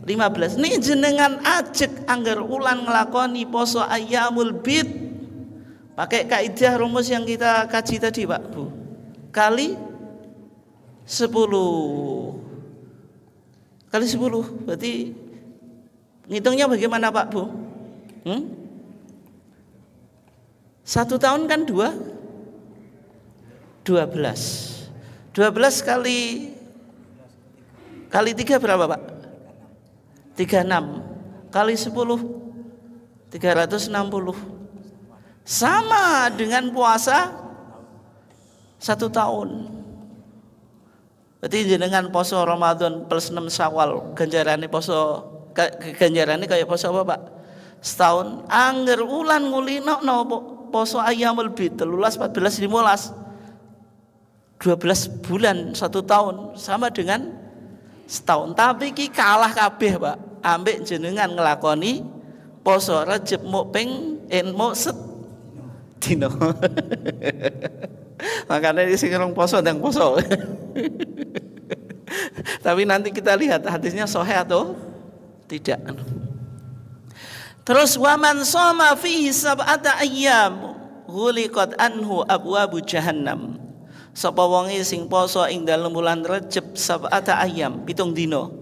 15. Nih jenengan ajek anggar ulan ngelakoni poso Ayyamul bid. Pakai kaidah rumus yang kita kaji tadi Pak Bu. Kali 10. Kali 10. Berarti ngitungnya bagaimana Pak Bu? 1 tahun kan 12. 12 kali 3 berapa Pak? 36 kali 10 360 sama dengan puasa 1 tahun. Berarti jenengan poso Ramadan plus 6 Syawal ganjarane poso ganjarane kayak poso apa Pak? Setahun angger ulan ngulino poso Ayyamul bid 13 14 15 12 bulan 1 tahun sama dengan setahun. Tapi ki kalah kabeh Pak ambek jenengan ngelakoni poso Rajab muk ping muk set dino. Makanya sing rong poso ndang poso. Tapi nanti kita lihat hadisnya sahih atau tidak. Terus waman shoma fihi sab'ata ayyam ghuliqat anhu abwabu jahannam. Sapa wonge sing poso ing dalem bulan Rajab sab'ata ayyam 7 dina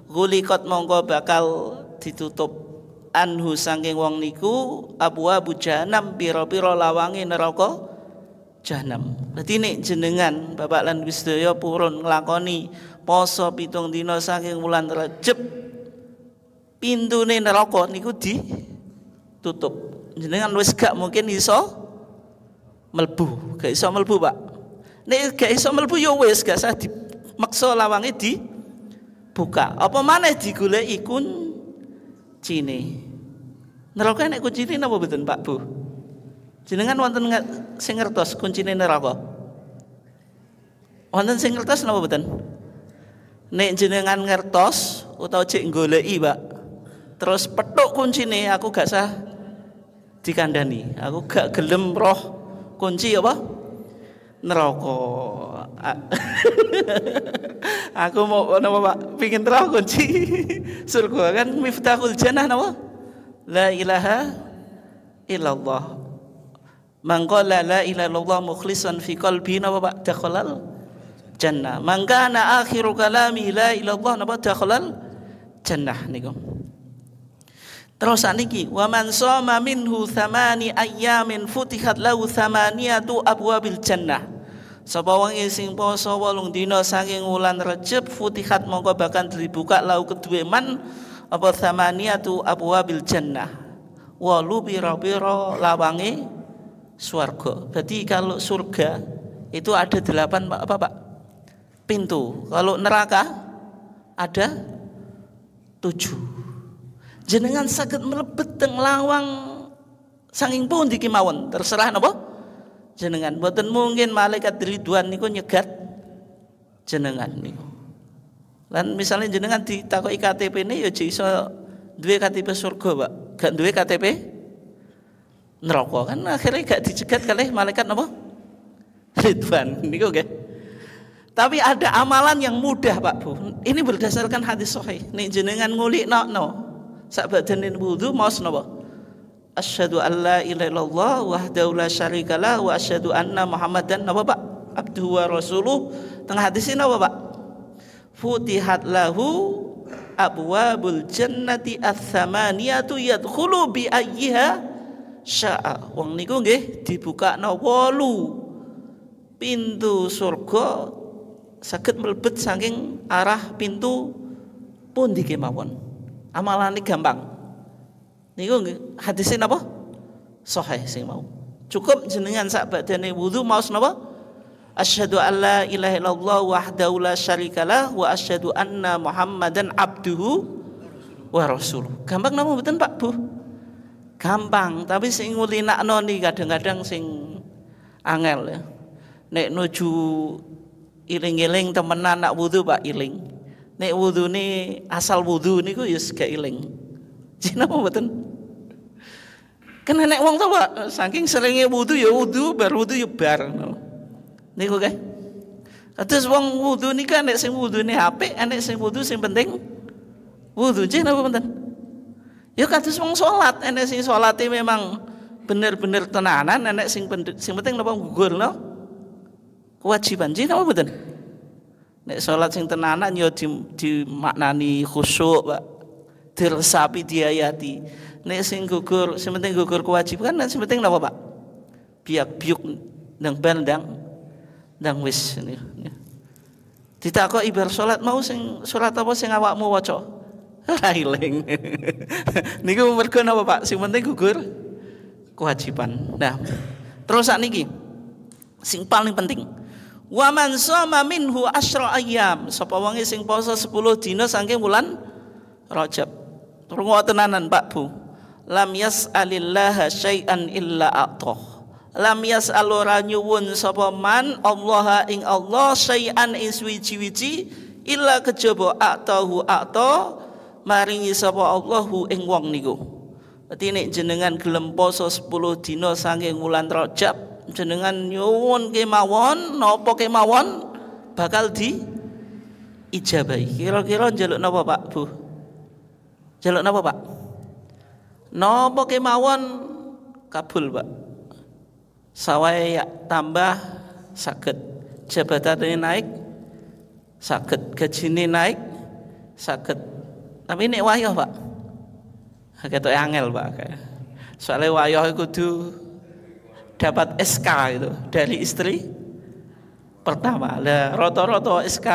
ghuliqat mongko bakal ditutup anhu saking wong niku abwabu jahannam pira-pira lawange neraka jahanam. Dadi nek jenengan Bapak lan Wisdaya purun nglakoni poso 7 dina saking bulan Rajab pintune neraka niku ditutup. Jenengan wis gak mungkin iso mlebu, gak iso mlebu Pak. Nek gak iso mlebu ya wis gak usah dimaksa lawange dibuka. Apa maneh digoleki kuncine. Neraka nek kuncine napa mboten Pak Bu? Jenengan wonten sing ngertos kuncine neraka? Wonten sing ngertos napa mboten? Nek jenengan ngertos utawa cek goleki Pak. Terus petuk kuncine aku gak usah dikandani. Aku gak gelem roh kunci apa? Neraka. Aku mau napa Pak? Pengin roh kunci surga kan miftahul jannah napa? La ilaha illallah. Man qala la ilaha illallah mukhlishan fi qalbi napa Pak? Dakhalal jannah. Man kana akhiru kalami la ilaha illallah napa? Dakhalal jannah niku. Terus saniki wa man shoma minhu 8 ayyamin futihat lahu 8 abwabil jannah. Sapa wong sing poso 8 dina saking wulan Rajab futihat mongko bakal dibuka lahu kedue man apa 8 abwabil jannah. 8 pira-pira lawange swarga. Berarti kalau surga itu ada 8 apa Pak? Pintu. Kalau neraka ada 7. Jenengan saged mlebet teng lawang sanging pundi kemawon terserah napa jenengan. Mboten mungkin malaikat Ridwan niku nyegat jenengan niku. Lan misalnya jenengan ditakoki KTP-ne ya iso duwe KTP surga Pak, gak duwe KTP neraka kan akhirnya gak dicegat kalih malaikat napa Ridwan niku nggih. Tapi ada amalan yang mudah Pak Bu. Ini berdasarkan hadis sahih. Nek jenengan ngulikno sak badane wudu maos napa? asyhadu an la ilaha illallah wahdahu la syarikalah wa asyhadu anna Muhammadan apa Pak? Abduhu wa rasuluh. Tengah hadis ini apa Pak? Futihat lahu abwabul jannati ats-tsamaniyatu yadkhulu bi ayyiha syaa. Wong niku nggih dibukakno 8 pintu surga saged mlebet saking arah pintu pundi kemawon. Amalane gampang. Niku hadise napa? Sahih sing mau. Cukup jenengan sak badane wudu maos napa? Asyhadu an la ilaha illallah wahdahu la syarikalah wa asyhadu anna Muhammadan abduhu wa rasuluh. Gampang napa mboten Pak Bu? Gampang, tapi sing ngulinakno niki kadang-kadang sing angel ya. Nek nuju iling-iling temenan nak wudu Pak iling. Nek wudune asal wudu niku ya gak iling. Jenapa mboten? Kan nek wong to Pak saking seringe wudu ya wudu bar wudu ya bar. Niku kae. Terus wong wudu niki nek sing wudune apik, nek sing wudu sing penting wudu. Jenapa mboten? Ya kados wong salat, nek sing salate memang bener-bener tenanan, nek sing penting napa gugurno kewajiban. Jenapa mboten? Nek salat sing tenanan ya dimaknani khusyuk, Pak. Diresapi diayati. Nek sing gugur, sing penting gugur kewajiban, nek sing penting napa, Pak? Biak-biuk ndang ndang wis niku. Ditakoki bar salat mau sing salat apa sing awakmu waca? Ora iling. Niku mergo napa, Pak? Sing penting gugur kewajiban. Nah, terus sakniki sing paling penting. Wa man shoma minhu asyra ayyam. Sapa wonge sing poso 10 dina saking wulan Rajab. Rungo tenanan Pak Bu. Lam yas'alillaha syai'an illa a'tah. Lam yas'al ora nyuwun sapa man Allah ing Allah syai'an ing suwiji-wiji illa kejaba a'tahu a'ta maringi sapa Allahu ing wong niku. Berarti nek jenengan gelem poso 10 dina saking wulan Rajab, jenengan nyuwun kemawon napa kemawon bakal di ijabahi. Kira-kira njaluk napa Pak Bu? Njaluk napa Pak? Napa kemawon kabul Pak. Sawae tambah saged, jabatane naik saged, gajine naik saged. Tapi nek wayah Pak, ketok angel Pak. Soalnya wayah kudu dapat SK itu dari istri pertama. Lah rata-rata SK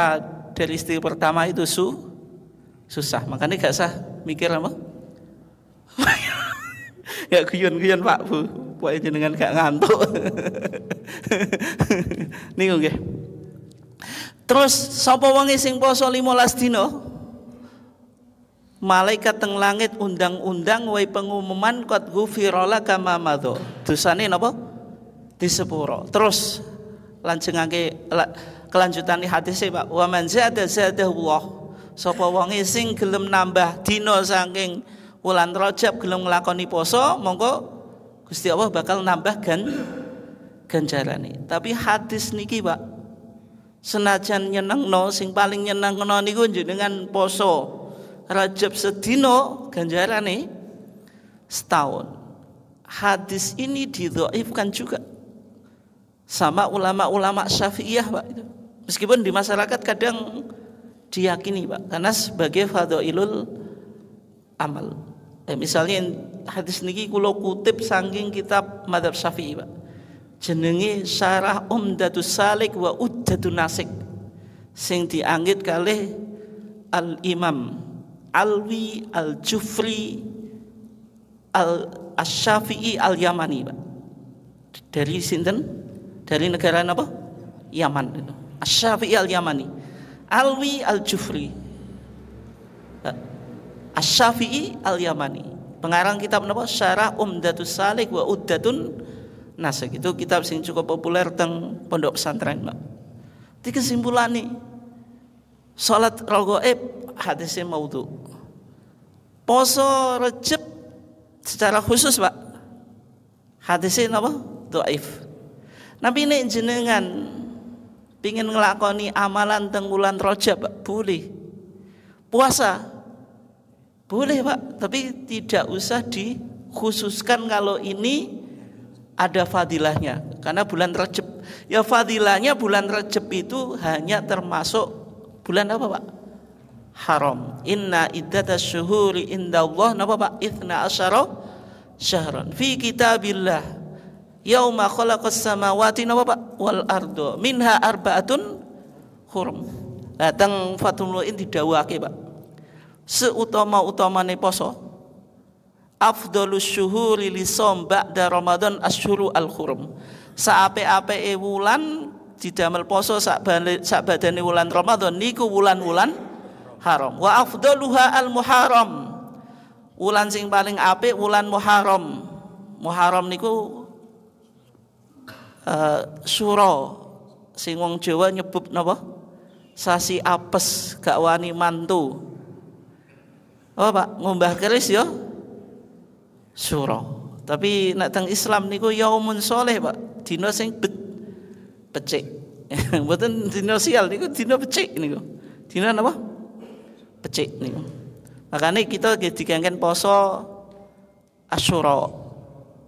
dari istri pertama itu susah. Makanya gak sah mikir apa? Ya guyon-guyon Pak Bu. Pokoke jenengan gak ngantuk. Niku nggih. Terus sapa wonge sing poso 15 dina? Malaikat teng langit undang-undang wae pengumuman qad ghufira laka ma madha. Dosane napa? Disepuro. Terus lanjengake kelanjutane hadise Pak. Wa man zada zadahullah. Sapa wonge sing gelem nambah dina saking wulan Rajab gelem nglakoni poso, monggo Gusti Allah bakal nambah ganjarane. Tapi hadis niki Pak, senajan nyenengno, sing paling nyenengno niku jenengan poso Rajab sedina ganjarane setahun. Hadis ini didhaifkan juga sama ulama-ulama Syafi'iyah Pak itu. Meskipun di masyarakat kadang diyakini Pak, karena sebagai fadhailul amal. Misalnya hadis niki kula kutip saking kitab Madzhab Syafi'i Pak. Jenenge Syarah Umdatus Salik wa Uddatun Nasik. Sing dianggit kalih Al-Imam Alwi Al-Jufri Al-Syafi'i Al-Yamani Pak. Dari sinten? Dari negara apa? Yaman itu. Asy-Syafi'i Al-Yamani. Alwi Al-Jufri Asy-Syafi'i Al-Yamani. Pengarang kitab napa? Syarah Umdatus Salik wa Uddatun Nasik. Itu kitab sing cukup populer teng pondok pesantren, Pak. Di kesimpulan nih, salat raghaib hadisnya maudhu. Poso Rajab secara khusus, Pak, hadisnya napa? Dhaif. Nabi nek jenengan pingin ngelakoni amalan teng wulan Rajab, Pak, boleh. Puasa boleh Pak, tapi tidak usah di dikhususkan kalau ini ada fadilahnya karena bulan Rajab. Ya fadilahnya bulan Rajab itu hanya termasuk bulan apa Pak? Haram. Inna iddatas syuhuri indallah napa Pak? 12 syahran fi kitabillah yauma khalaqas samawati napa Pak? Wal ardo minha arba'atun hurum. Datang Fathul Muin didhawuhake Pak. Seutama-utamane poso afdhalus syuhuri lisom ba'da Ramadan asyhuru al-hurum. Saape-apeke wulan didamel poso sak badane wulan Ramadan niku wulan-wulan haram. Wa afdaluha al-muharram. Wulan sing paling apik wulan Muharram. Muharram niku sura sing wong Jawa nyebut napa? Sasi apes gak wani mantu. Apa Pak? Ngombah keris ya sura. Tapi nek teng Islam niku yaumun sholeh Pak. Dina sing becik. Mboten dina sial niku dina becik niku. Dina napa? Becik niku. Makanya kita dikengken poso Asyura,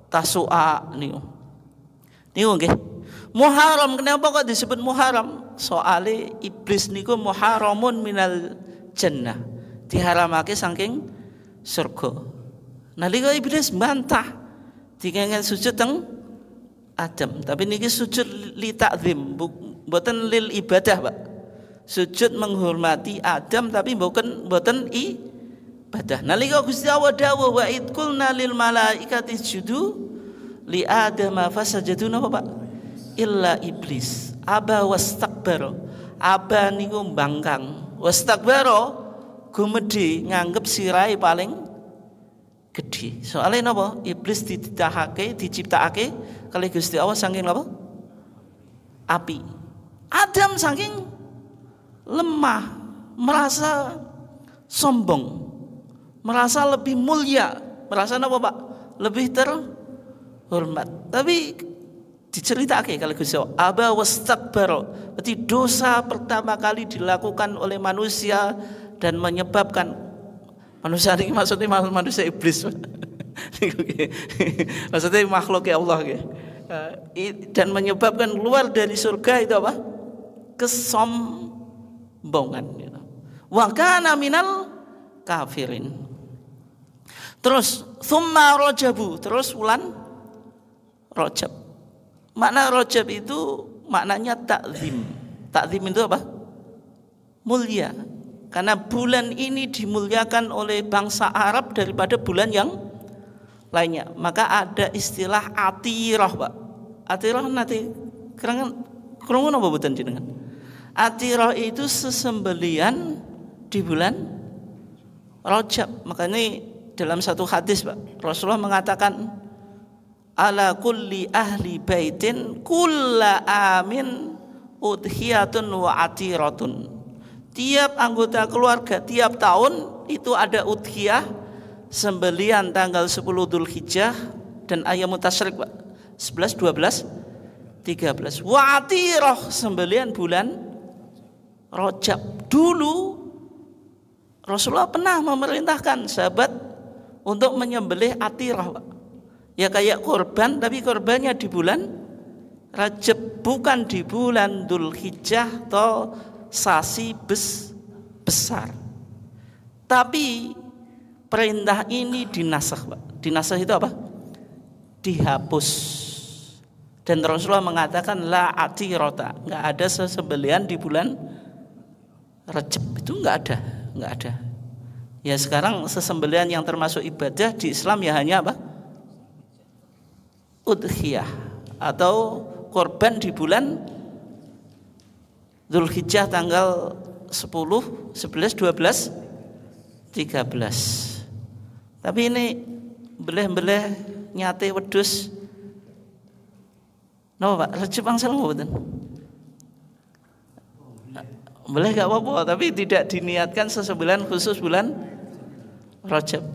Tasu'a niku. Niku nggih. Muharram kenapa kok disebut Muharram? Soale iblis niku muharramun minal jannah. Diharamake saking surga. Nalika iblis bantah dikengken sujud teng Adam, tapi niki sujud li ta'zim, mboten lil ibadah, Pak. Sujud menghormati Adam tapi mboten ibadah. Nalika Gusti Allah dawuh wa id qulna lil malaikati isjudu li Adam fasajadu napa Pak? Illa iblis aba wastakbara. Aba niku mbangkang. Wastakbara gumedhe nganggep sirahe paling gede. Soalnya napa? Iblis diciptakake kalih Gusti Allah saking napa? Api. Adam saking lemah, merasa sombong, merasa lebih mulia, merasa napa Pak? Lebih terhormat. Tapi diceritake kalih Gusti Allah, aba wastakbara. Berarti dosa pertama kali dilakukan oleh manusia dan menyebabkan manusia ini maksudnya manusia iblis. Maksudnya makhluk Allah dan menyebabkan keluar dari surga itu apa? Kesombongan. Wa kana minal kafirin. Terus tsumma rajabu, terus bulan Rajab. Makna Rajab itu maknanya takzim. Takzim itu apa? Mulia. Karena bulan ini dimuliakan oleh bangsa Arab daripada bulan yang lainnya. Maka ada istilah atirah, Pak. Atirah nanti krungu napa mboten jenengan? Atirah itu sesembelian di bulan Rajab. Makanya dalam satu hadis, Pak, Rasulullah mengatakan ala kulli ahli baitin kulla amin udhiyatun wa atiratun. Tiap anggota keluarga tiap tahun itu ada udhiyah, sembelian tanggal 10 Dzulhijjah dan ayam tasyrik, Pak. 11, 12, 13. Wa atirah, sembelian bulan Rajab. Dulu Rasulullah pernah memerintahkan sahabat untuk menyembelih atirah, Pak. Ya kayak korban, tapi korbannya di bulan Rajab, bukan di bulan Dzulhijjah atau sasi besar. Tapi perintah ini dinasakh, Pak. Dinasakh itu apa? Dihapus. Dan Rasulullah mengatakan la atirata, enggak ada sesembelian di bulan Rajab. Itu enggak ada. Ya sekarang sesembelian yang termasuk ibadah di Islam ya hanya apa? Udhiyah atau korban di bulan Dzulhijjah tanggal 10, 11, 12, 13. Tapi ini beleh-beleh nyate wedhus. Napa Pak? Rajab angsal mboten? Boleh gak apa-apa, tapi tidak diniatkan sesembelian khusus bulan Rajab.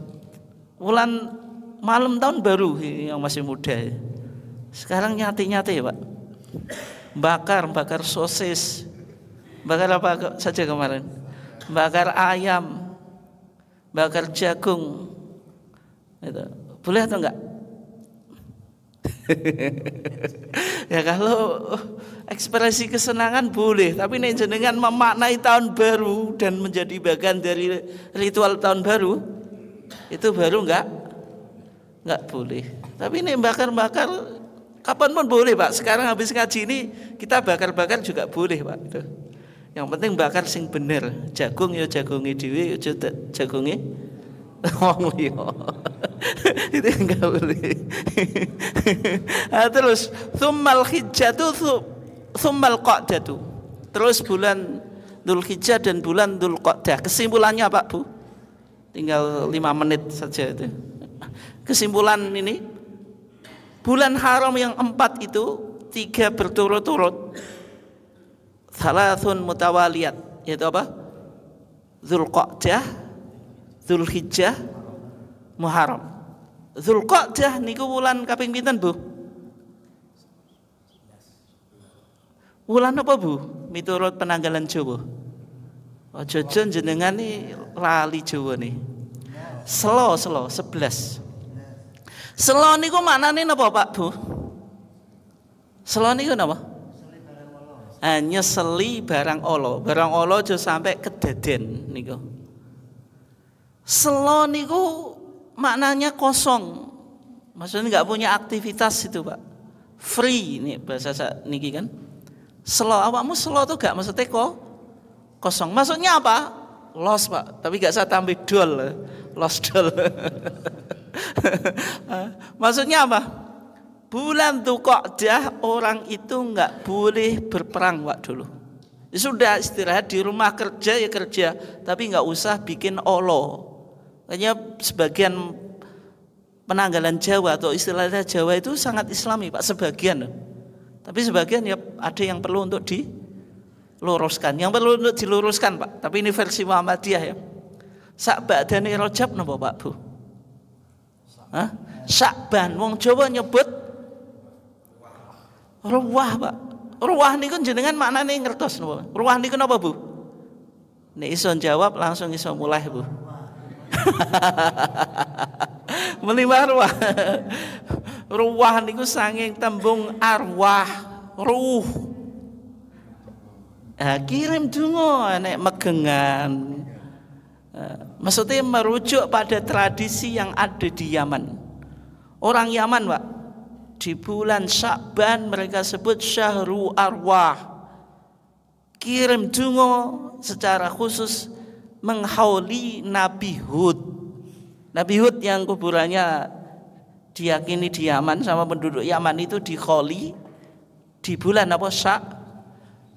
Bulan malam tahun baru yang masih muda. Sekarang nyate-nyate ya Pak. Bakar sosis. Bakar apa saja kemarin? Bakar ayam, bakar jagung, itu. Boleh atau enggak? Ya kalau ekspresi kesenangan boleh, tapi nek jenengan memaknai tahun baru dan menjadi bagian dari ritual tahun baru, itu baru enggak boleh. Tapi nek bakar-bakar kapan pun boleh, Pak. Sekarang habis ngaji ini kita bakar-bakar juga boleh, Pak. Itu. Yang penting bakar sing bener. Jagung ya jagunge dhewe, aja jagunge wong liya. Itu enggak boleh. Terus tsummal hijjatu tsummal qa'datu. Terus bulan Dzulhijjah dan bulan Dzulqa'dah. Kesimpulannya Pak Bu, tinggal 5 menit saja itu. Kesimpulan ini, bulan haram yang 4 itu 3 berturut-turut, salasun mutawaliyat, yaitu apa? Dzulqa'dah, Dzulhijjah, Muharram. Dzulqa'dah niku wulan kaping pinten Bu? Wulan apa Bu? Miturut penanggalan Jawa. Aja jenengan nih lali Jawa nih. Selo 11. Selo niku maknane napa Pak Bu? Selo niku napa? Nyeseli barang Allah. Barang Allah aja sampai kedaden niku. Selo niku maknanya kosong. Maksudnya enggak punya aktivitas itu, Pak. Free nih bahasa niki kan. Selo, awakmu selo tuh enggak maksudnya kosong. Maksudnya apa? Lost, Pak. Tapi enggak saya tambah dol. Lost dol. Maksudnya apa? Bulan Dzulqa'dah orang itu enggak boleh berperang, Pak, dulu. Ya sudah istirahat di rumah, kerja ya kerja, tapi enggak usah bikin olo. Hanya sebagian penanggalan Jawa atau istilahnya Jawa itu sangat Islami, Pak, sebagian. Tapi sebagian ya ada yang perlu untuk diluruskan. Yang perlu untuk diluruskan, Pak. Tapi ini versi Muhammadiyah ya. Sak ba'dane Rajab napa, Pak, Bu? Hah? Syakban. Wong Jawa nyebut ruwah, Pak. Ruwah niku jenengan maknane ngertos napa? Ruwah niku napa, Bu? Nek iso jawab langsung iso mulai, Bu. Melimah ruwah. Ruwah niku sanging tembung arwah, ruh. Kirim donga nek megengan. Maksudnya merujuk pada tradisi yang ada di Yaman. Orang Yaman, Pak, di bulan Sya'ban mereka sebut syahru arwah. Kirim donga secara khusus menghauli Nabi Hud. Nabi Hud yang kuburannya diyakini di Yaman sama penduduk Yaman itu dikholi di bulan apa?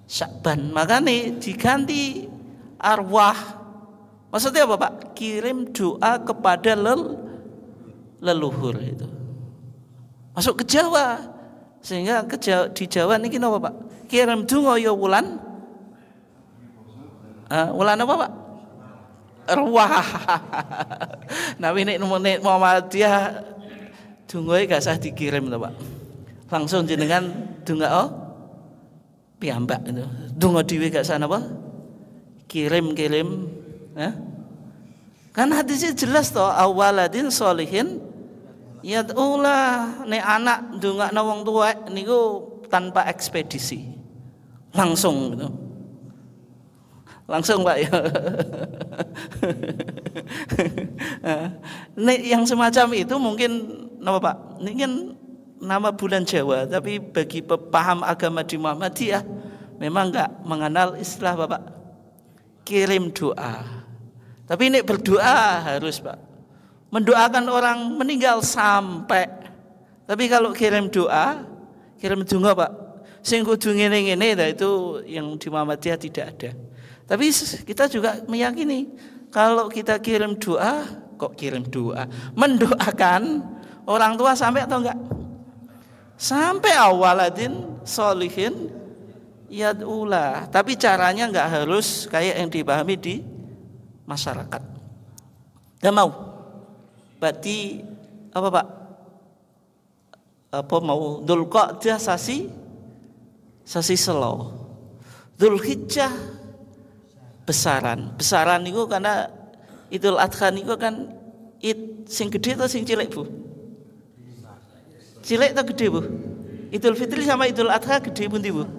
Sya'ban. Makanya diganti arwah. Maksudnya apa, Pak? Kirim doa kepada leluhur itu. Masuk ke Jawa. Sehingga di Jawa niki napa, Pak? Kirim donga ya wulan. Wulan apa, Pak? Ruwah. Nah ini Muhammadiyah dongae gak usah dikirim to, Pak. Langsung jenengan donga piyambak itu. Donga dhewe gak usah napa? Kirim. Kan hadisnya jelas toh, awaladin sholihin yad'ulah, nek anak ndongakno wong tuwek niku tanpa ekspedisi. Langsung gitu. Langsung, Pak ya. Nek yang semacam itu mungkin nama Pak, ini kan nama bulan Jawa, tapi bagi paham agama di Muhammadiyah memang enggak mengenal istilah Bapak kirim doa. Tapi ini berdoa harus, Pak. Mendoakan orang meninggal sampai. Tapi kalau kirim doa, kirim donga, Pak. Sing kudu ngene-ngene itu yang di Muhammadiyah tidak ada. Tapi kita juga meyakini kalau kita kirim doa, mendoakan orang tua sampai atau enggak? Sampai awaladin sholihin yad'ulah. Tapi caranya enggak harus kayak yang dipahami di masyarakat. Enggak mau. Berarti apa, Pak? Apa mau Dzulqa'dah sasi selo. Dzulhijjah besaran itu karena Idul Adha niku kan sing gede atau sing cilik, Bu? Cilik atau gede, Bu? Idul Fitri sama Idul Adha gede pundi, Bu?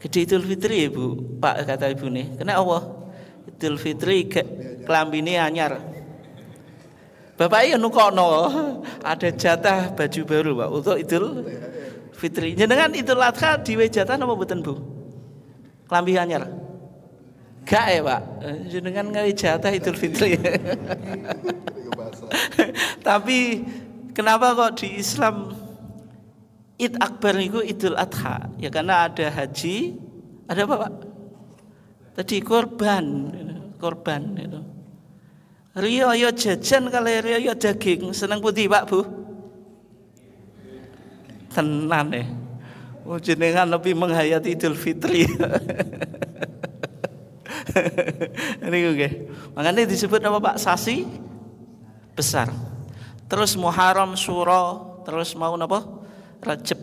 Gede Idul Fitri ya, Bu. Pak kata ibu nih. Kena Allah. Idul Fitri kelambine anyar. Bapak ya nukono ada jatah baju baru, Pak, untuk Idul Fitri. Jenengan Idul Adha diwe jatah napa mboten, Bu? Klambi anyar. Gak ya, Pak. Jenengan gawe jatah Idul Fitri. Tapi kenapa kok di Islam Id Akbar itu Idul Adha? Ya karena ada haji, ada apa, Pak? Tadi korban itu. Riyo jajan kali riyo daging, seneng putih, Pak, Bu? Tenan ya. Oh, jenengan lebih menghayati Idul Fitri. Ini oke. Makanya disebut apa, Pak? Sasi besar. Terus Muharram, Syuro, terus mau apa? Rajab.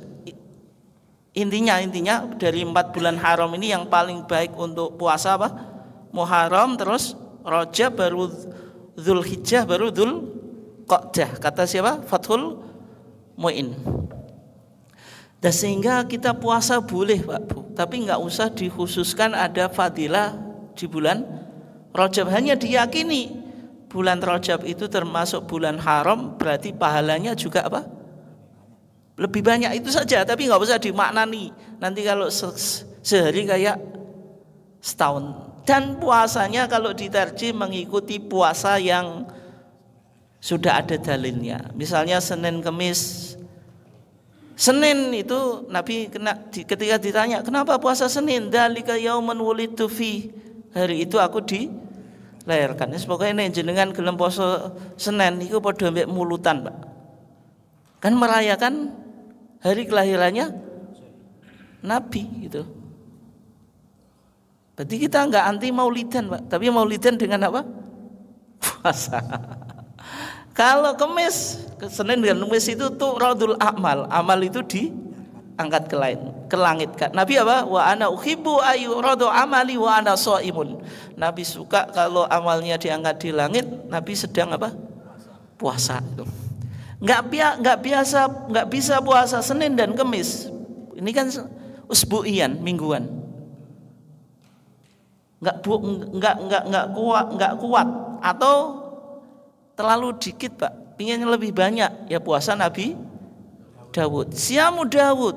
Intinya dari 4 bulan haram ini yang paling baik untuk puasa apa? Muharram, terus Rajab, baru Dzulhijjah, baru Dzulqa'dah. Kata siapa? Fathul Mu'in. Dan sehingga kita puasa boleh, Pak, Bu, tapi nggak usah dikhususkan ada fadilah di bulan Rajab. Hanya diyakini bulan Rajab itu termasuk bulan haram, berarti pahalanya juga apa? Lebih banyak, itu saja. Tapi nggak usah dimaknani nanti kalau sehari kayak setahun. Dan puasanya kalau diterjemah mengikuti puasa yang sudah ada dalilnya. Misalnya Senin Kemis. Senin itu Nabi ketika ditanya, kenapa puasa Senin? Dzalika yaumun wulidtu fi. Hari itu aku dilahirkan. Pokoknya ini jenengan gelem poso Senin iku padha mbek mulutan, Pak. Kan merayakan hari kelahirannya Nabi gitu. Berarti kita enggak anti maulidan, Pak, tapi maulidan dengan apa? Puasa. Kalau Kemis, Senin dan Kemis itu tuh radul amal. Amal itu diangkat ke langit. Nabi apa? Wa ana uhibbu ayu radu amali wa ana shaimun. Nabi suka kalau amalnya diangkat di langit, Nabi sedang apa? Puasa itu. Enggak bisa puasa Senin dan Kemis. Ini kan usbu'ian, mingguan. Enggak kuat atau terlalu dikit, Pak. Pinginnya lebih banyak, ya puasa Nabi Dawud. Siamu Dawud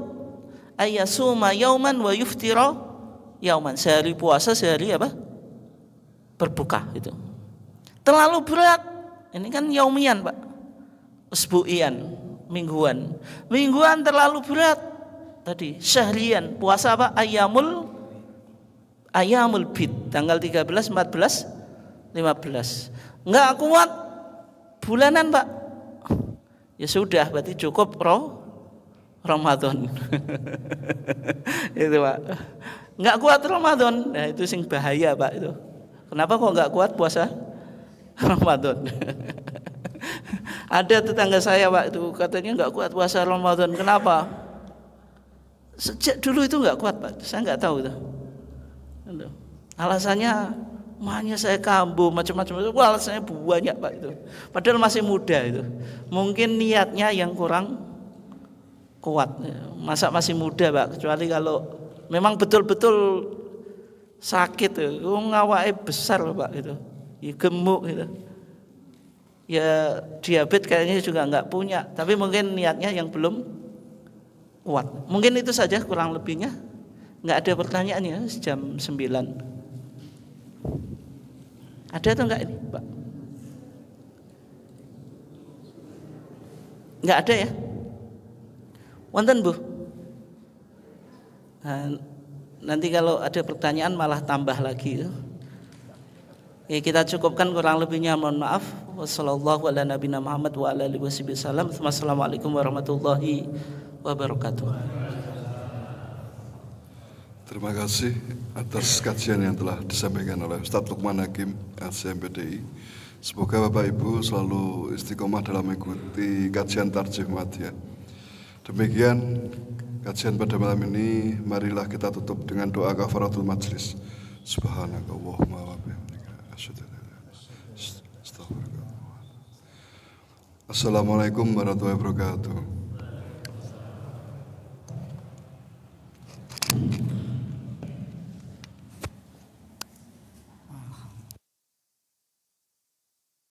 ayyasuma yauman wa yuftira yauman. Sehari puasa, sehari apa? Berbuka itu. Terlalu berat. Ini kan yaumian, Pak. Usbu'ian, mingguan. Mingguan terlalu berat. Tadi syahrian, puasa apa? Ayamul bid, tanggal 13, 14, 15. Enggak kuat bulanan, Pak. Ya sudah, berarti cukup Ramadan. Itu, Pak. Enggak kuat Ramadan. Nah, itu sing bahaya, Pak, itu. Kenapa kok enggak kuat puasa Ramadan? Ada tetangga saya, Pak, itu katanya enggak kuat puasa Ramadan. Kenapa? Sejak dulu itu enggak kuat, Pak. Saya enggak tahu itu. Alasannya mahnya saya kambuh macam-macam. Wah, alasannya banyak, Pak, itu. Padahal masih muda itu. Mungkin niatnya yang kurang kuat. Masa masih muda, Pak, kecuali kalau memang betul-betul sakit itu. Ngawake besar, Pak, itu. Ya gemuk gitu. Ya diabetes kayaknya juga enggak punya, tapi mungkin niatnya yang belum kuat. Mungkin itu saja kurang lebihnya. Enggak ada pertanyaannya, jam 9. Ada atau enggak ini, Pak? Enggak ada ya? Wonten, Bu? Nah, nanti kalau ada pertanyaan malah tambah lagi. Ya, kita cukupkan, kurang lebihnya mohon maaf. Wassallallahu ala nabiyina Muhammad wa ala alihi wasallam. Wassalamualaikum warahmatullahi wabarakatuh. Terima kasih atas kajian yang telah disampaikan oleh Ustadz Lukman Hakim LCMPDI. Semoga Bapak Ibu selalu istiqomah dalam mengikuti kajian Tarjih Muhammadiyah. Demikian kajian pada malam ini. Marilah kita tutup dengan doa kafaratul majlis. Subhanakallahumma wa bihamdika asyhadu an la ilaha illa anta astaghfiruka wa atubu ilaik. Assalamualaikum warahmatullahi wabarakatuh.